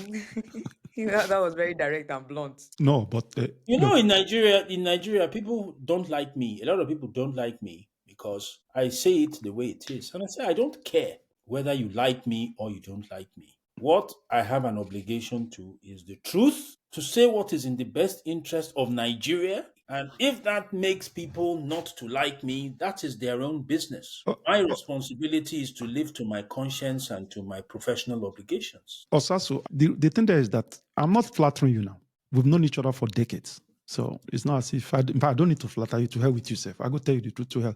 S2: That was very direct and blunt.
S1: No, but
S3: You know,
S1: look,
S3: in Nigeria, people don't like me. A lot of people don't like me because I say it the way it is. And I say, I don't care whether you like me or you don't like me. What I have an obligation to is the truth, to say what is in the best interest of Nigeria. And if that makes people not to like me, that is their own business. My responsibility is to live to my conscience and to my professional obligations.
S1: Osasu, the thing there is that I'm not flattering you now. We've known each other for decades. So it's not as if I don't need to flatter you. To hell with yourself. I go tell you the truth, to hell.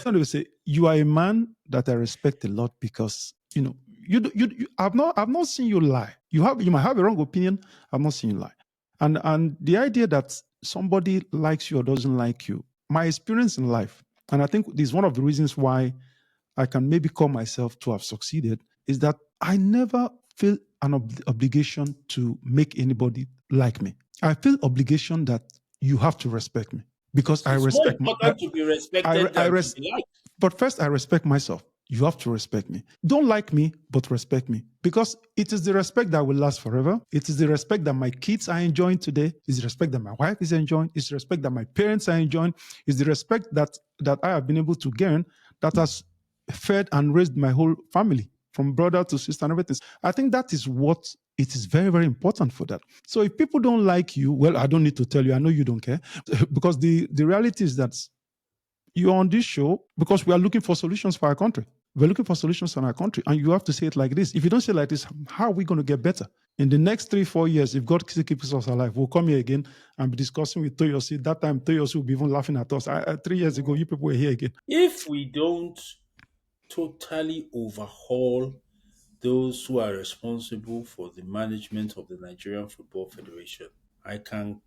S1: I will say you are a man that I respect a lot because I've not seen you lie. You might have a wrong opinion. I've not seen you lie. And the idea that somebody likes you or doesn't like you, my experience in life, and I think this is one of the reasons why I can maybe call myself to have succeeded, is that I never feel an obligation to make anybody like me. I feel obligation that you have to respect me because I
S3: It's more
S1: respect.
S3: important to be respected than to be liked.
S1: But first, I respect myself. You have to respect me. Don't like me, but respect me. Because it is the respect that will last forever. It is the respect that my kids are enjoying today. It's the respect that my wife is enjoying. It's the respect that my parents are enjoying. It's the respect that I have been able to gain that has fed and raised my whole family, from brother to sister and everything. I think that is what it is very, very important for that. So if people don't like you, well, I don't need to tell you. I know you don't care. Because the reality is that you're on this show because we are looking for solutions for our country. We're looking for solutions in our country. And you have to say it like this. If you don't say it like this, how are we going to get better? In the next 3-4 years, if God keeps us alive, we'll come here again and be discussing with Toyosi. That time, Toyosi will be even laughing at us. 3 years ago, you people were here again.
S3: If we don't totally overhaul those who are responsible for the management of the Nigerian Football Federation, I can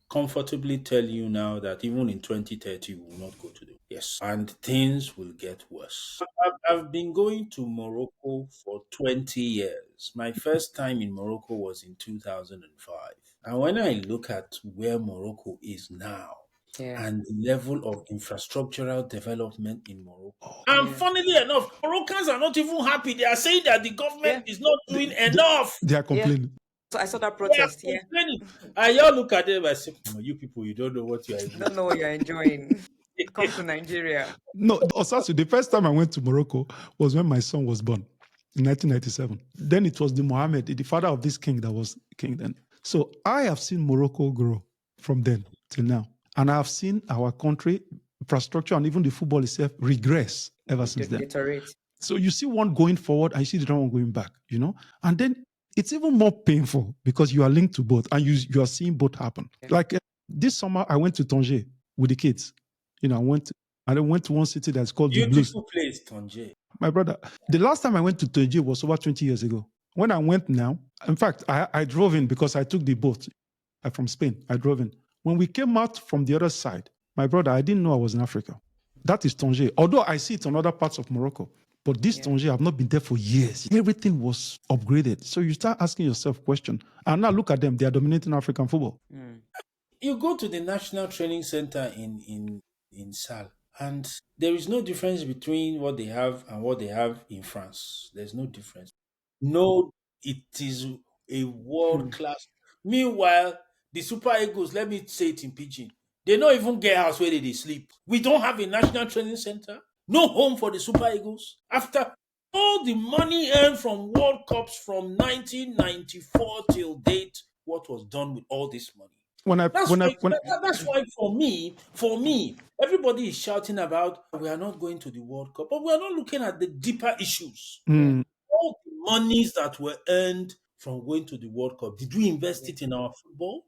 S3: comfortably tell you now that even in 2030, we will not go to the yes, and things will get worse. I've been going to Morocco for 20 years. My first time in Morocco was in 2005. And when I look at where Morocco is now,
S2: Yeah.
S3: and the level of infrastructural development in Morocco. And funnily enough, Moroccans are not even happy. They are saying that the government is not doing enough.
S1: They are complaining.
S2: So I saw that
S3: They are
S2: protest. Yeah.
S3: complaining. And y'all look at them and say, you people, you don't know what you are
S2: You
S3: doing.
S2: don't know what you're enjoying. Come to Nigeria.
S1: No, Osasu, the first time I went to Morocco was when my son was born in 1997. Then it was the Mohammed, the father of this king, that was king then. So I have seen Morocco grow from then till now. And I have seen our country, infrastructure, and even the football itself regress ever since then.
S2: Deteriorate.
S1: So you see one going forward and you see the other one going back, And then it's even more painful because you are linked to both and you are seeing both happen. Like this summer, I went to Tanger with the kids. I went to one city that's called the Blues.
S3: Beautiful place, Tanger.
S1: My brother, the last time I went to Tanger was over 20 years ago. When I went now, in fact, I drove in because I took the boat from Spain. I drove in. When we came out from the other side, my brother, I didn't know I was in Africa. That is Tanger. Although I see it on other parts of Morocco. But this Tanger, I've not been there for years. Everything was upgraded. So you start asking yourself questions. And now look at them. They are dominating African football.
S3: You go to the National Training Center in Sal, and there is no difference between what they have and what they have in France. There's no difference. No, it is a world-class. Meanwhile, the Super Eagles, let me say it in pidgin, they don't even get house where they sleep. We don't have a National Training Center. No home for the Super Eagles. After all the money earned from World Cups from 1994 till date, what was done with all this money? That's why for me, everybody is shouting about we are not going to the World Cup, but we are not looking at the deeper issues. All the monies that were earned from going to the World Cup, did we invest it in our football?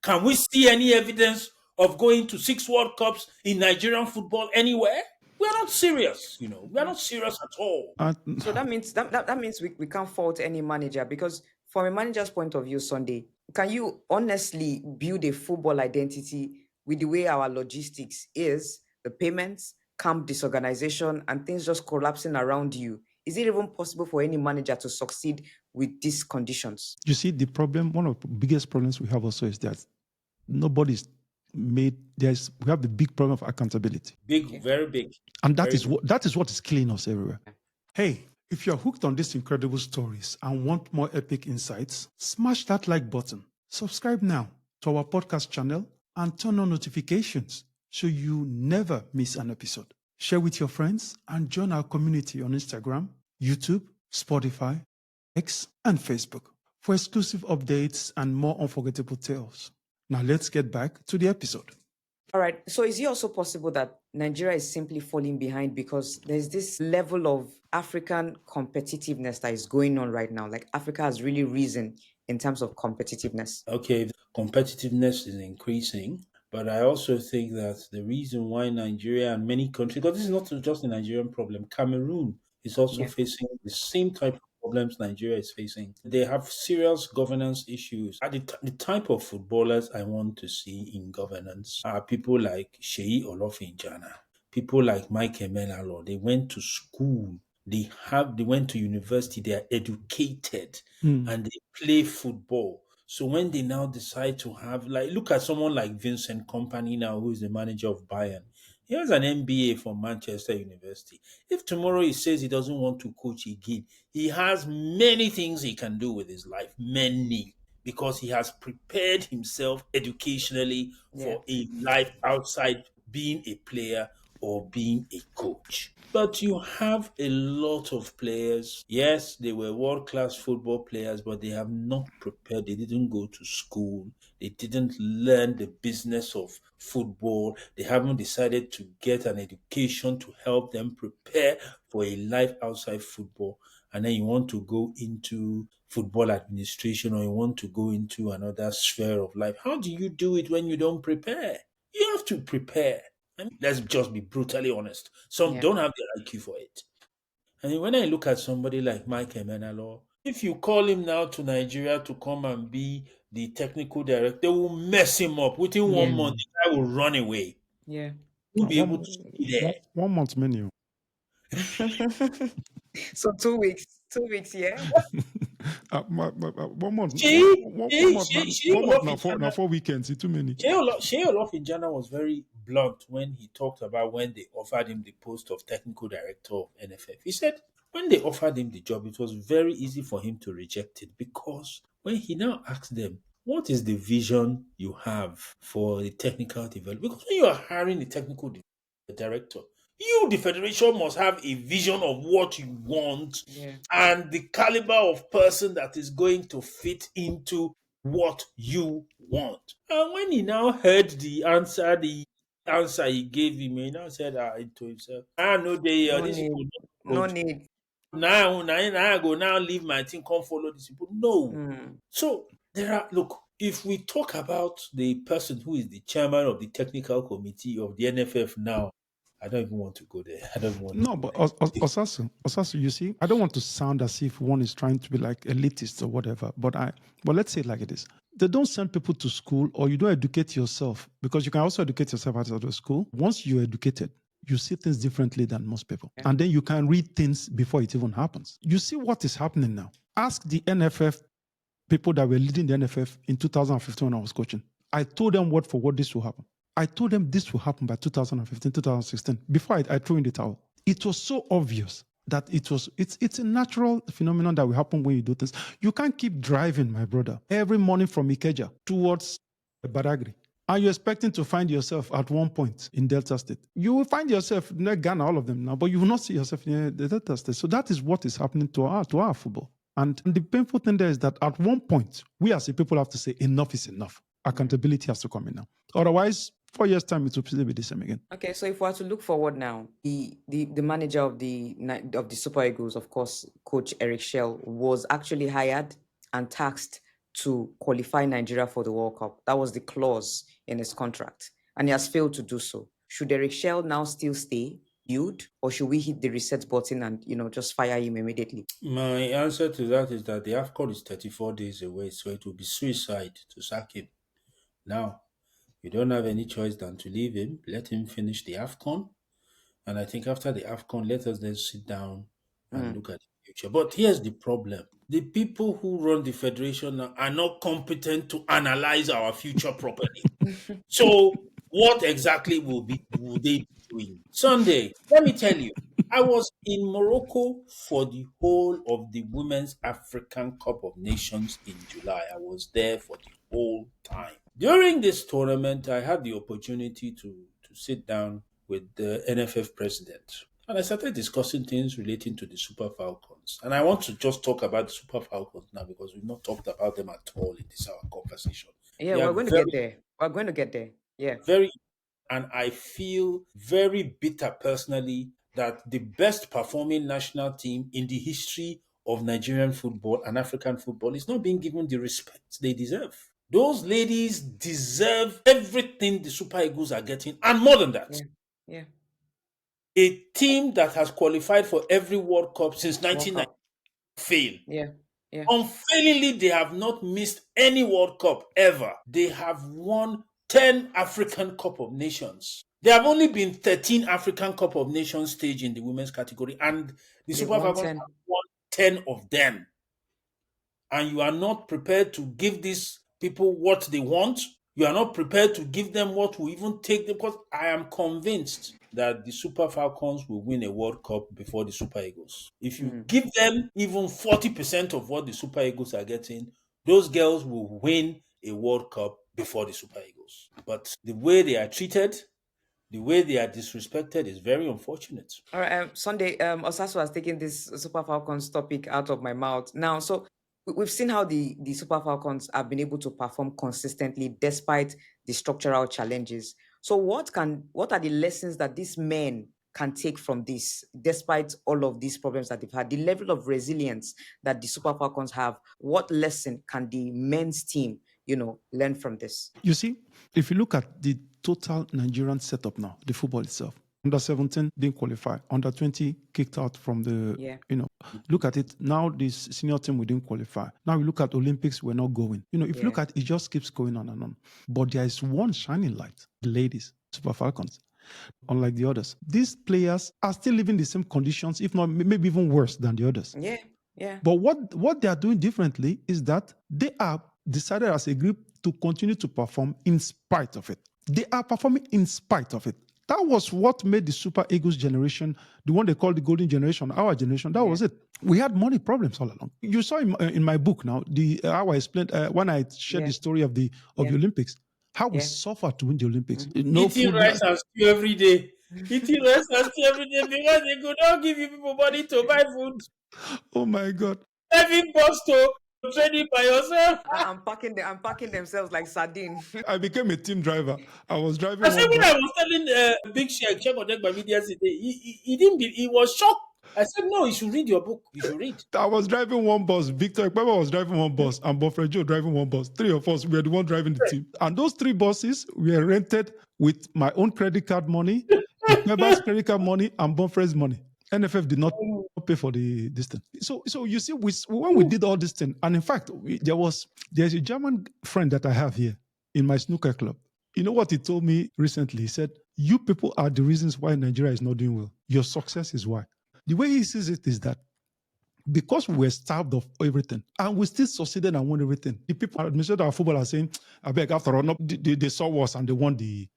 S3: Can we see any evidence of going to 6 World Cups in Nigerian football anywhere? We are not serious, We are not serious at all.
S2: So that means that means we can't fault any manager, because from a manager's point of view, Sunday, can you honestly build a football identity with the way our logistics is, the payments, camp disorganization, and things just collapsing around you? Is it even possible for any manager to succeed with these conditions?
S1: You see, the problem, one of the biggest problems we have also is that nobody's made we have the big problem of accountability.
S3: Big, very big.
S1: And that
S3: Very
S1: is what is killing us everywhere. Hey, if you're hooked on these incredible stories and want more epic insights, smash that like button. Subscribe now to our podcast channel and turn on notifications so you never miss an episode. Share with your friends and join our community on Instagram, YouTube, Spotify, X, and Facebook for exclusive updates and more unforgettable tales. Now let's get back to the episode.
S2: All right. So is it also possible that Nigeria is simply falling behind because there's this level of African competitiveness that is going on right now? Like Africa has really risen in terms of competitiveness.
S3: Okay, competitiveness is increasing, but I also think that the reason why Nigeria and many countries, because this is not just a Nigerian problem, Cameroon is also facing the same type of problems Nigeria is facing. They have serious governance issues. The type of footballers I want to see in governance are people like Sheyi Olofinjana, people like Mike Emenalo. They went to school. They went to university. They are educated and they play football. So when they now decide to have, like, look at someone like Vincent Kompany now, who is the manager of Bayern. He has an MBA from Manchester University. If tomorrow he says he doesn't want to coach again, he has many things he can do with his life, many, because he has prepared himself educationally for a life outside being a player or being a coach. But you have a lot of players. Yes, they were world-class football players, but they have not prepared. They didn't go to school. They didn't learn the business of football. They haven't decided to get an education to help them prepare for a life outside football. And then you want to go into football administration or you want to go into another sphere of life. How do you do it when you don't prepare? You have to prepare. I mean, let's just be brutally honest. Some don't have the IQ for it. And when I look at somebody like Mike Emenalo, if you call him now to Nigeria to come and be the technical director, they will mess him up. Within 1 month, the guy will run away.
S2: Yeah.
S3: He'll be able to stay there.
S1: 1 month menu.
S2: So 2 weeks. 2 weeks, yeah.
S1: 1 month.
S3: Shey
S1: 1 month now 4 weekends. It's too many.
S3: Shey Olofinjana was very blunt when he talked about when they offered him the post of technical director of NFF. He said when they offered him the job, it was very easy for him to reject it because when he now asked them, what is the vision you have for the technical development? Because when you are hiring the technical director, you, the federation, must have a vision of what you want and the caliber of person that is going to fit into what you want. And when he now heard the answer he gave him, he now said to himself, I know these people
S2: No need.
S3: now I go now leave my thing, come follow these people. No. So look, if we talk about the person who is the chairman of the technical committee of the NFF now, I don't even want to go there. I don't want.
S1: No, but Osasu, you see, I don't want to sound as if one is trying to be like elitist or whatever. But let's say it like it is. They don't send people to school, or you don't educate yourself, because you can also educate yourself outside of school. Once you're educated, you see things differently than most people, and then you can read things before it even happens. You see what is happening now. Ask the NFF people that were leading the NFF in 2015 when I was coaching. I told them word for word this will happen. I told them this will happen by 2015, 2016, before I threw in the towel. It was so obvious that it's a natural phenomenon that will happen when you do things. You can't keep driving, my brother, every morning from Ikeja towards Badagry. And you're expecting to find yourself at one point in Delta State. You will find yourself near Ghana, all of them now, but you will not see yourself near the Delta State. So that is what is happening to our football. And the painful thing there is that at one point, we as a people have to say enough is enough. Accountability has to come in now. Otherwise, 4 years' time, it will still be the same again.
S2: Okay, so if we are to look forward now, the manager of the Super Eagles, of course, Coach Éric Chelle, was actually hired and tasked to qualify Nigeria for the World Cup. That was the clause in his contract, and he has failed to do so. Should Éric Chelle now still stay, or should we hit the reset button and just fire him immediately?
S3: My answer to that is that the AFCON is 34 days away, so it will be suicide to sack him. Now, you don't have any choice than to leave him, let him finish the AFCON. And I think after the AFCON, let us then sit down and look at the future. But here's the problem. The people who run the federation are not competent to analyze our future properly. So what exactly will they be doing? Sunday, let me tell you, I was in Morocco for the whole of the Women's African Cup of Nations in July. I was there for the whole time. During this tournament, I had the opportunity to sit down with the NFF president. And I started discussing things relating to the Super Falcons. And I want to just talk about the Super Falcons now because we've not talked about them at all in this our conversation.
S2: Yeah,
S3: They are
S2: we're going to get there. We're going to get there. Yeah.
S3: very, and I feel very bitter personally that the best performing national team in the history of Nigerian football and African football is not being given the respect they deserve. Those ladies deserve everything the Super Eagles are getting, and more than that.
S2: Yeah.
S3: A team that has qualified for every World Cup since 1990 fail.
S2: Yeah.
S3: Unfailingly, they have not missed any World Cup ever. They have won 10 African Cup of Nations. There have only been 13 African Cup of Nations stage in the women's category, and the Super Falcons have won 10 of them. And you are not prepared to give these people what they want. You are not prepared to give them what will even take them, because I am convinced that the Super Falcons will win a World Cup before the Super Eagles. If you give them even 40% of what the Super Eagles are getting, those girls will win a World Cup before the Super Eagles. But the way they are treated, the way they are disrespected is very unfortunate.
S2: All right, Sunday, Osasu has taken this Super Falcons topic out of my mouth. Now, so we've seen how the Super Falcons have been able to perform consistently despite the structural challenges. So what are the lessons that these men can take from this, despite all of these problems that they've had? The level of resilience that the Super Falcons have, what lesson can the men's team, learn from this?
S1: You see, if you look at the total Nigerian setup now, the football itself, under 17 didn't qualify, under 20 kicked out from the, look at it. Now this senior team we didn't qualify. Now we look at Olympics, we're not going. If you look at it, just keeps going on and on. But there is one shining light, the ladies, Super Falcons. Unlike the others, these players are still living the same conditions, if not maybe even worse than the others.
S2: Yeah.
S1: But what they are doing differently is that they are decided as a group to continue to perform in spite of it. They are performing in spite of it. That was what made the Super Eagles generation, the one they call the golden generation, our generation. That was it. We had money problems all along. You saw in my book now, how I explained when I shared the story of the Olympics, how we suffered to win the Olympics. No
S3: Eating
S1: food,
S3: rice and stew every day. Eating rice and stew every day because they could not give you people money to buy food.
S1: Oh my God.
S3: Having bus to training by yourself.
S2: I'm packing themselves like sardine.
S1: I became a team driver. I was driving.
S3: I said when I was telling Big Sheikh, check on my media today, he was shocked. I said, no, you should read your book. You should read.
S1: I was driving one bus. Victor Ekpeba was driving one bus. And Bonfred Joe driving one bus. Three of us were the one driving the team. And those three buses were rented with my own credit card money, Ekpeba's credit card money, and Bonfred's money. NFF did not pay for this thing. So you see, when we did all this thing, and in fact, there's a German friend that I have here in my snooker club. You know what he told me recently? He said, you people are the reasons why Nigeria is not doing well. Your success is why. The way he sees it is that because we were starved of everything and we still succeeded and won everything, the people administrating our football are saying, I beg, after all, no, they saw us and they won the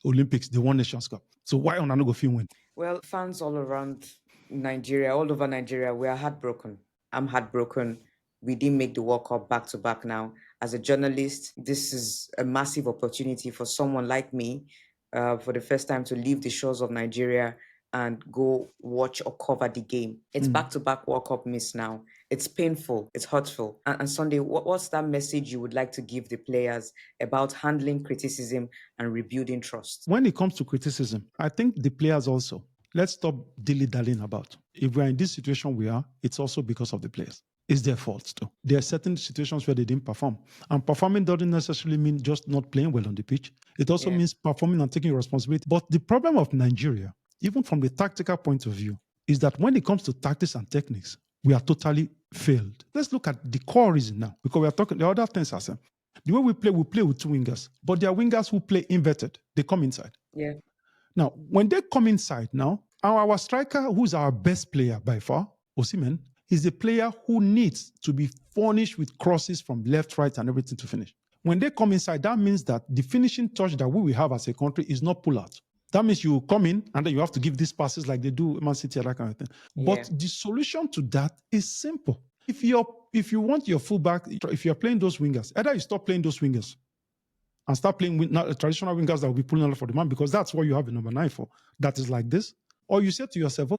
S1: Olympics, they won Nations Cup. So why on go film win?
S2: Well, fans all around Nigeria, all over Nigeria, we are heartbroken. I'm heartbroken. We didn't make the World Cup back to back now. As a journalist, this is a massive opportunity for someone like me for the first time to leave the shores of Nigeria and go watch or cover the game. It's back-to-back World Cup miss now. It's painful. It's hurtful. And Sunday, what's that message you would like to give the players about handling criticism and rebuilding trust?
S1: When it comes to criticism, I think the players also, let's stop dilly-dallying about. If we're in this situation we are, it's also because of the players. It's their fault too. There are certain situations where they didn't perform. And performing doesn't necessarily mean just not playing well on the pitch. It also means performing and taking responsibility. But the problem of Nigeria, even from the tactical point of view, is that when it comes to tactics and techniques, we are totally failed. Let's look at the core reason now, because we are talking the other things as well. The way we play with two wingers, but there are wingers who play inverted. They come inside.
S2: Yeah.
S1: Now, when they come inside now, our striker, who's our best player by far, Osimhen, He's a player who needs to be furnished with crosses from left, right, and everything to finish. When they come inside, that means that the finishing touch that we will have as a country is not pull out. That means you come in and then you have to give these passes like they do Man City, that kind of thing. But the solution to that is simple. If you want your fullback, if you're playing those wingers, either you stop playing those wingers and start playing traditional wingers that will be pulling out for the man, because that's what you have a number 9 for. That is like this. Or you say to yourself,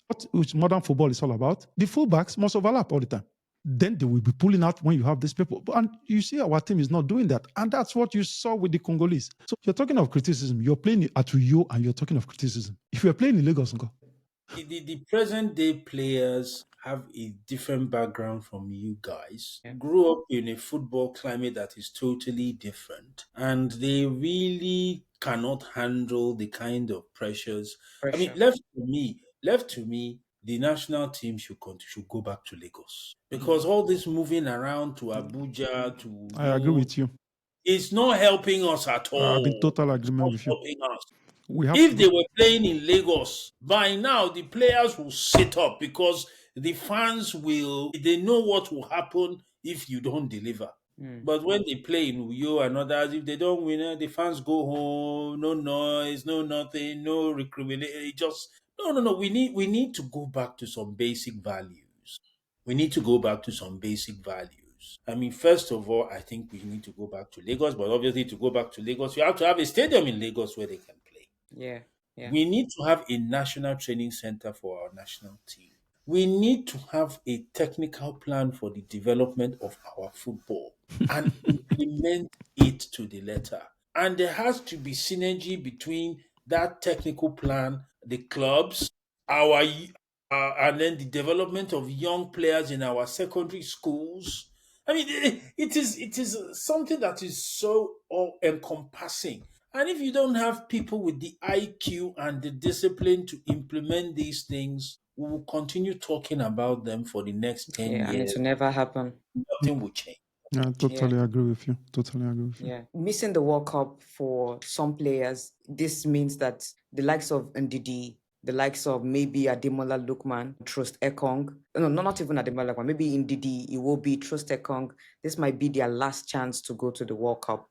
S1: what modern football is all about, the fullbacks must overlap all the time. Then they will be pulling out when you have these people. And you see our team is not doing that. And that's what you saw with the Congolese. So you're talking of criticism. You're playing at Uyo and you're talking of criticism. If you're playing in Lagos,
S3: The present day players have a different background from you guys. Grew up in a football climate that is totally different, and they really cannot handle the kind of pressures. I mean, left to me, the national team should go back to Lagos, because all this moving around to Abuja to
S1: I agree with you.
S3: it's not helping us at all.
S1: I'm in total agreement with you.
S3: Helping us.
S1: If
S3: they were playing in Lagos, by now the players will sit up, because the fans they know what will happen if you don't deliver. But when they play in Uyo and others, if they don't win, the fans go home, no noise, no nothing, no recrimination. No. We need to go back to some basic values. We need to go back to some basic values. I mean, first of all, I think we need to go back to Lagos, but obviously to go back to Lagos, you have to have a stadium in Lagos where they can play.
S2: Yeah.
S3: We need to have a national training center for our national team. We need to have a technical plan for the development of our football and implement it to the letter. And there has to be synergy between that technical plan, the clubs, and then the development of young players in our secondary schools. I mean, it is something that is so all-encompassing. And if you don't have people with the IQ and the discipline to implement these things, we will continue talking about them for the next 10 years.
S2: And it will never happen.
S3: Nothing will change.
S1: I totally agree with you.
S2: Missing the World Cup for some players, this means that the likes of Ndidi, the likes of maybe Ademola Lookman, Trust Ekong, no, not even Ademola Lookman, maybe Ndidi, it will be Trust Ekong. This might be their last chance to go to the World Cup,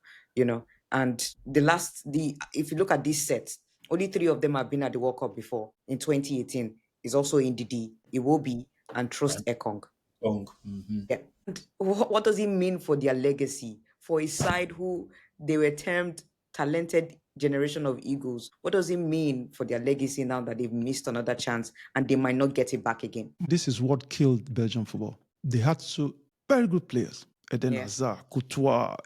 S2: And if you look at this set, only 3 of them have been at the World Cup before. In 2018, is also Ndidi, Iwobi, and Trust Ekong. Yeah. And what does it mean for their legacy? For a side who they were termed talented generation of Eagles, what does it mean for their legacy now that they've missed another chance and they might not get it back again?
S1: This is what killed Belgian football. They had so very good players. Eden Hazard, Courtois,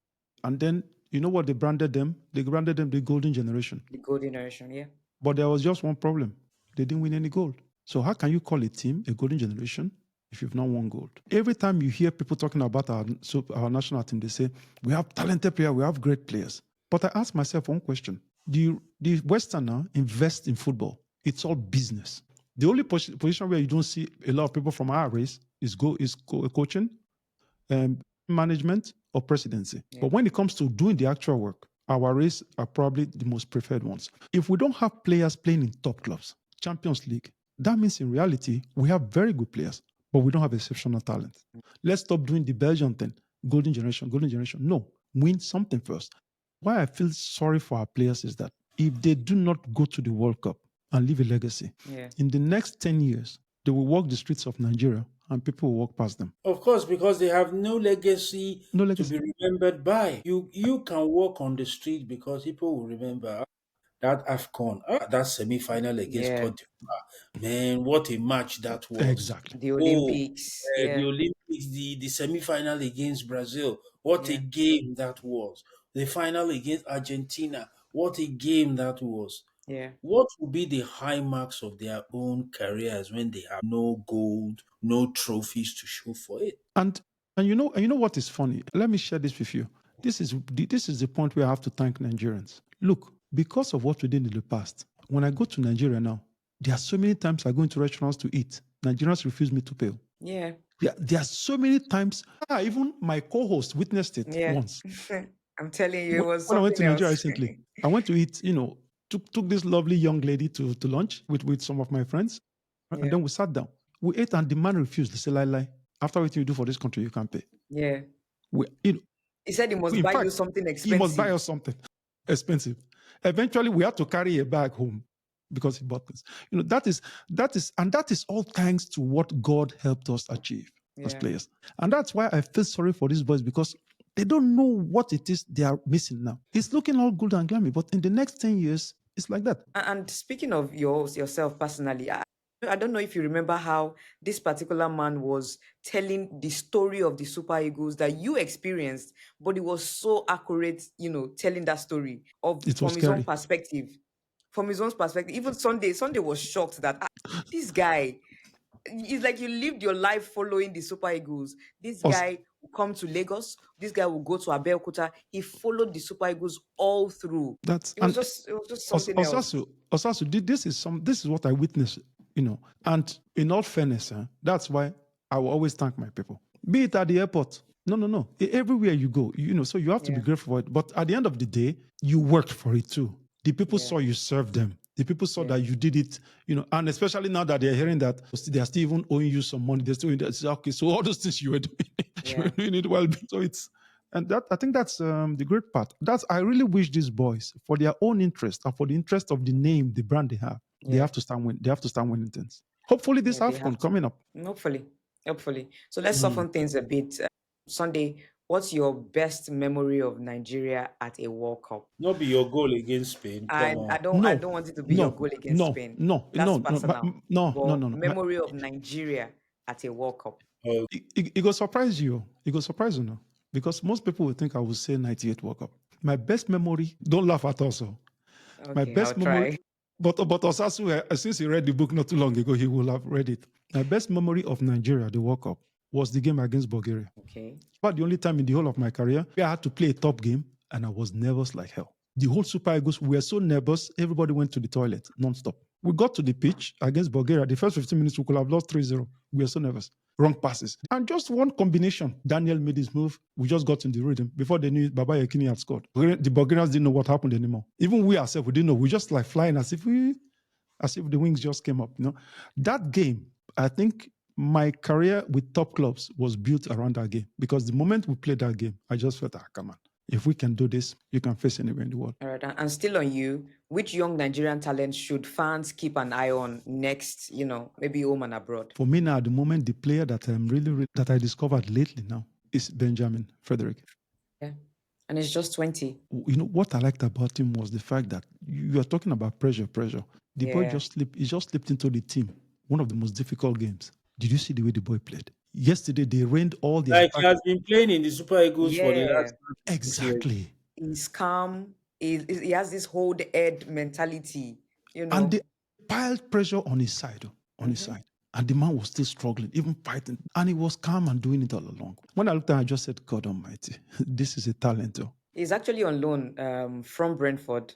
S1: and then you know what they branded them? They branded them the golden generation.
S2: The golden generation, yeah.
S1: But there was just one problem. They didn't win any gold. So how can you call a team a golden generation if you've not won gold? Every time you hear people talking about our national team, they say, we have talented players, we have great players. But I ask myself one question. The Westerner invest in football. It's all business. The only position where you don't see a lot of people from our race is coaching, management, or presidency. Yeah. But when it comes to doing the actual work, our race are probably the most preferred ones. If we don't have players playing in top clubs, Champions League, that means in reality, we have very good players, but we don't have exceptional talent. Let's stop doing the Belgian thing. Golden generation. No, win something first. Why I feel sorry for our players is that if they do not go to the World Cup and leave a legacy, in the next 10 years, they will walk the streets of Nigeria and people will walk past them.
S3: Of course, because they have no legacy to be remembered by. You can walk on the street because people will remember that AFCON, that semi-final against Cote d'Ivoire. Man, what a match that was.
S1: Exactly.
S2: The Olympics.
S3: The Olympics, the semi-final against Brazil. What a game that was. The final against Argentina. What a game that was.
S2: Yeah.
S3: What will be the high marks of their own careers when they have no gold, no trophies to show for it?
S1: And you know what is funny? Let me share this with you. This is the point where I have to thank Nigerians. Look, because of what we did in the past, when I go to Nigeria now, there are so many times I go into restaurants to eat. Nigerians refuse me to pay.
S2: Yeah.
S1: There are so many times. Even my co-host witnessed it once.
S2: I'm telling you, it was
S1: when I went to Nigeria
S2: else.
S1: recently. I went to eat, took this lovely young lady to lunch with some of my friends. And then we sat down. We ate and the man refused. They said, lie. After what you do for this country, you can't pay.
S2: Yeah.
S1: We, you know,
S2: He said he must
S1: in
S2: buy you
S1: fact,
S2: something
S1: he must buy
S2: expensive.
S1: us something expensive. Eventually, we had to carry a bag home because he bought this. That is all thanks to what God helped us achieve as
S2: Yeah.
S1: players. And that's why I feel sorry for these boys, because they don't know what it is they are missing now. It's looking all good and glammy, but in the next 10 years, it's like that.
S2: And speaking of yourself personally, I don't know if you remember how this particular man was telling the story of the Super Eagles that you experienced, but it was so accurate, telling that story
S1: It was
S2: from his own
S1: scary.
S2: perspective. From his own perspective, even Sunday was shocked that this guy, it's like you lived your life following the Super Eagles. This
S1: Us-
S2: guy will come to Lagos. This guy will go to Abeokuta. He followed the Super Eagles all through.
S1: That's
S2: It was
S1: and
S2: just something else.
S1: Osasu, this is what I witnessed, And in all fairness, that's why I will always thank my people. Be it at the airport. No. Everywhere you go, so you have to be
S2: Yeah.
S1: grateful for it. But at the end of the day, you worked for it too. The people
S2: Yeah.
S1: saw you serve them. The people saw
S2: Yeah.
S1: that you did it, and especially now that they're hearing that they are still even owing you some money. They're still okay. So all those things you were doing, you were
S2: Yeah.
S1: doing it well. So I think that's the great part. I really wish these boys, for their own interest and for the interest of the name, the brand they have, they
S2: Yeah.
S1: have to start They have to start winning things. Hopefully, this
S2: Yeah, they have
S1: AFCON
S2: to.
S1: coming up.
S2: Hopefully. So let's soften things a bit. Sunday, what's your best memory of Nigeria at a World Cup?
S3: Not be your goal against Spain. Come
S2: And
S3: on.
S2: I don't want it to be your goal against Spain. That's personal. But
S1: no.
S2: memory of Nigeria at a World Cup.
S1: It will surprise you. It will surprise you, no? Because most people would think I would say 98 World Cup. My best memory, don't laugh at us. My
S2: Okay, I'll
S1: best memory,
S2: try.
S1: but Osasu, since he read the book not too long ago, he will have read it. My best memory of Nigeria, the World Cup, was the game against Bulgaria.
S2: Okay.
S1: About the only time in the whole of my career where I had to play a top game and I was nervous like hell. The whole Super Eagles, we were so nervous, everybody went to the toilet non-stop. We got to the pitch against Bulgaria. The first 15 minutes, we could have lost 3-0. We were so nervous. Wrong passes. And just one combination. Daniel made his move. We just got in the rhythm. Before they knew it, Baba Yekini had scored. The Bulgarians didn't know what happened anymore. Even we ourselves, we didn't know. We just like flying as if the wings just came up. That game, I think my career with top clubs was built around that game, because the moment we played that game, I just felt, come on, if we can do this, you can face anywhere in the world.
S2: All right. And still on you, which young Nigerian talent should fans keep an eye on next, maybe home and abroad?
S1: For me now, at the moment, the player that I'm that I discovered lately now is Benjamin Frederick.
S2: Yeah. And it's just 20.
S1: What I liked about him was the fact that you are talking about pressure. The boy he just slipped into the team. One of the most difficult games. Did you see the way the boy played? Yesterday, they rained all the
S3: Like he has been playing in the Super Eagles for the last 6 years.
S1: Exactly.
S2: He's calm. He has this hold head mentality,
S1: And they piled pressure on his side, And the man was still struggling, even fighting. And he was calm and doing it all along. When I looked at him, I just said, God Almighty, this is a talent.
S2: He's actually on loan from Brentford.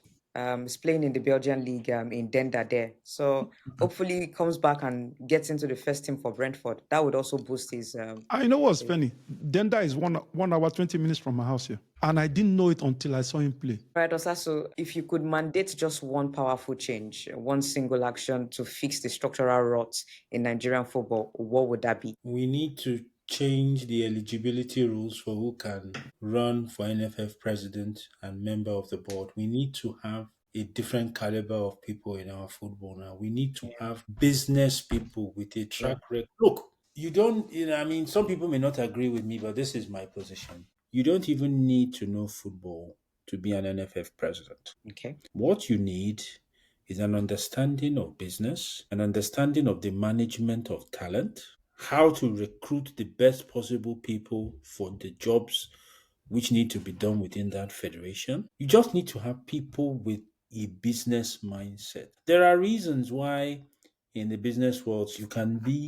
S2: He's playing in the Belgian league in Denda there. So hopefully he comes back and gets into the first team for Brentford. That would also boost his...
S1: I know what's funny. Denda is 1 hour, 20 minutes from my house here. And I didn't know it until I saw him play.
S2: Right, Osasu, if you could mandate just one powerful change, one single action to fix the structural rot in Nigerian football, what would that be?
S3: We need to change the eligibility rules for who can run for NFF president and member of the board. We need to have a different caliber of people in our football now. We need to have business people with a track record. Look, you don't, some people may not agree with me, but this is my position. You don't even need to know football to be an NFF president.
S2: Okay.
S3: What you need is an understanding of business, an understanding of the management of talent, how to recruit the best possible people for the jobs which need to be done within that federation. You just need to have people with a business mindset. There are reasons why in the business world you can be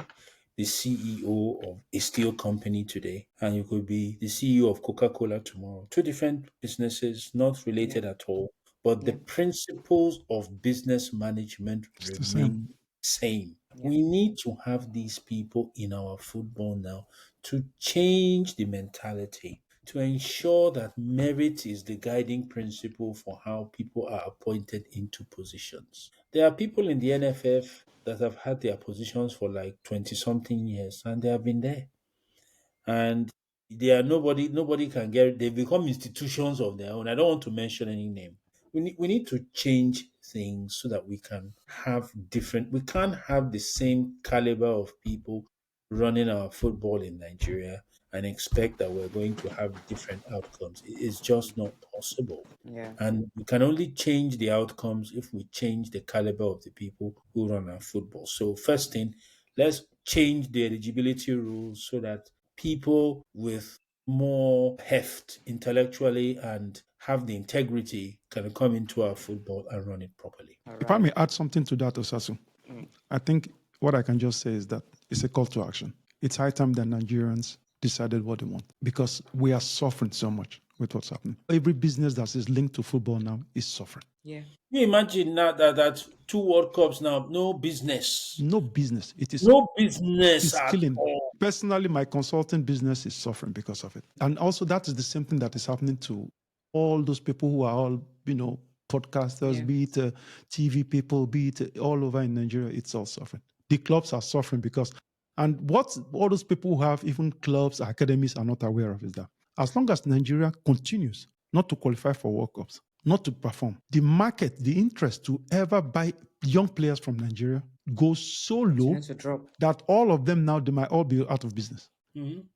S3: the CEO of a steel company today and you could be the CEO of Coca-Cola tomorrow. Two different businesses, not related at all, but the principles of business management remain same. We need to have these people in our football now to change the mentality, to ensure that merit is the guiding principle for how people are appointed into positions. There are people in the NFF that have had their positions for like 20 something years and they have been there. And they are nobody can get, they become institutions of their own. I don't want to mention any name. We need to change things so that we can have different, we can't have the same caliber of people running our football in Nigeria and expect that we're going to have different outcomes. It's just not possible.
S2: Yeah.
S3: And we can only change the outcomes if we change the caliber of the people who run our football. So, first thing, let's change the eligibility rules so that people with more heft intellectually and have the integrity can come into our football and run it properly.
S2: All
S1: If I
S2: right.
S1: may add something to that, Osasu, I think what I can just say is that it's a call to action. It's high time that Nigerians decided what they want because we are suffering so much with what's happening. Every business that is linked to football now is suffering.
S2: Yeah.
S3: Can you imagine now that 2 World Cups now, no business.
S1: No business. It is
S3: No business
S1: it's
S3: at
S1: killing.
S3: all.
S1: Personally, my consulting business is suffering because of it. And also that is the same thing that is happening to all those people who are all, podcasters,
S2: Yeah.
S1: be it TV people, be it all over in Nigeria, it's all suffering. The clubs are suffering because, and what all those people who have even clubs, academies are not aware of is that as long as Nigeria continues not to qualify for World Cups, not to perform, the market, the interest to ever buy young players from Nigeria goes so low
S2: Continue to drop.
S1: that all of them now, they might all be out of business.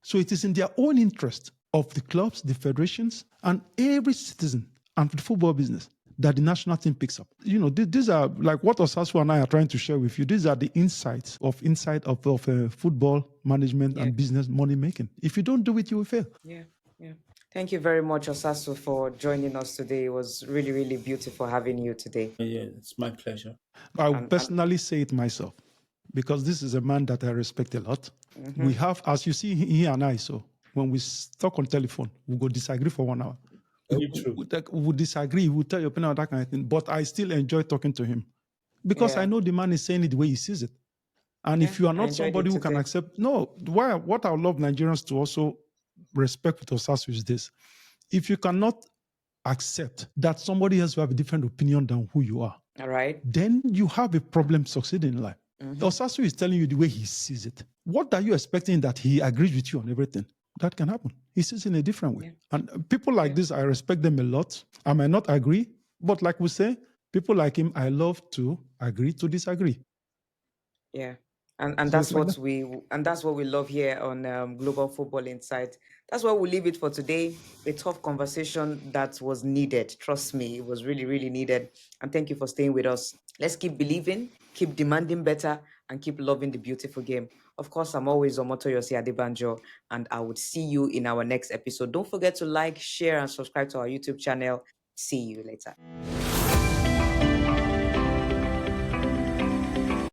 S1: So it is in their own interest of the clubs, the federations, and every citizen and the football business that the national team picks up. These are like what Osasu and I are trying to share with you. These are the insights of football management and business money making. If you don't do it, you will fail.
S2: Yeah. Yeah. Thank you very much, Osasu, for joining us today. It was really, really beautiful having you today.
S3: Yeah, it's my pleasure.
S1: I will personally say it myself because this is a man that I respect a lot. We have, as you see, he and I, so when we talk on telephone, we go disagree for 1 hour.
S3: Very true.
S1: We disagree, we tell your opinion, that kind of thing. But I still enjoy talking to him because I know the man is saying it the way he sees it. And if you are not somebody who can accept, what I love Nigerians to also respect with Osasu is this. If you cannot accept that somebody else will have a different opinion than who you are,
S2: all right,
S1: then you have a problem succeeding in life. Osasu is telling you the way he sees it. What are you expecting that he agrees with you on everything? That can happen. He sees it in a different way. And people like this, I respect them a lot. I might not agree, but like we say, people like him, I love to agree to disagree.
S2: Yeah. And
S1: So
S2: that's
S1: it's like
S2: what we love here on Global Football Insight. That's why we'll leave it for today. A tough conversation that was needed. Trust me, it was really, really needed. And thank you for staying with us. Let's keep believing, keep demanding better, and keep loving the beautiful game. Of course, I'm always Omotoyosi Adebanjo, and I would see you in our next episode. Don't forget to like, share, and subscribe to our YouTube channel. See you later.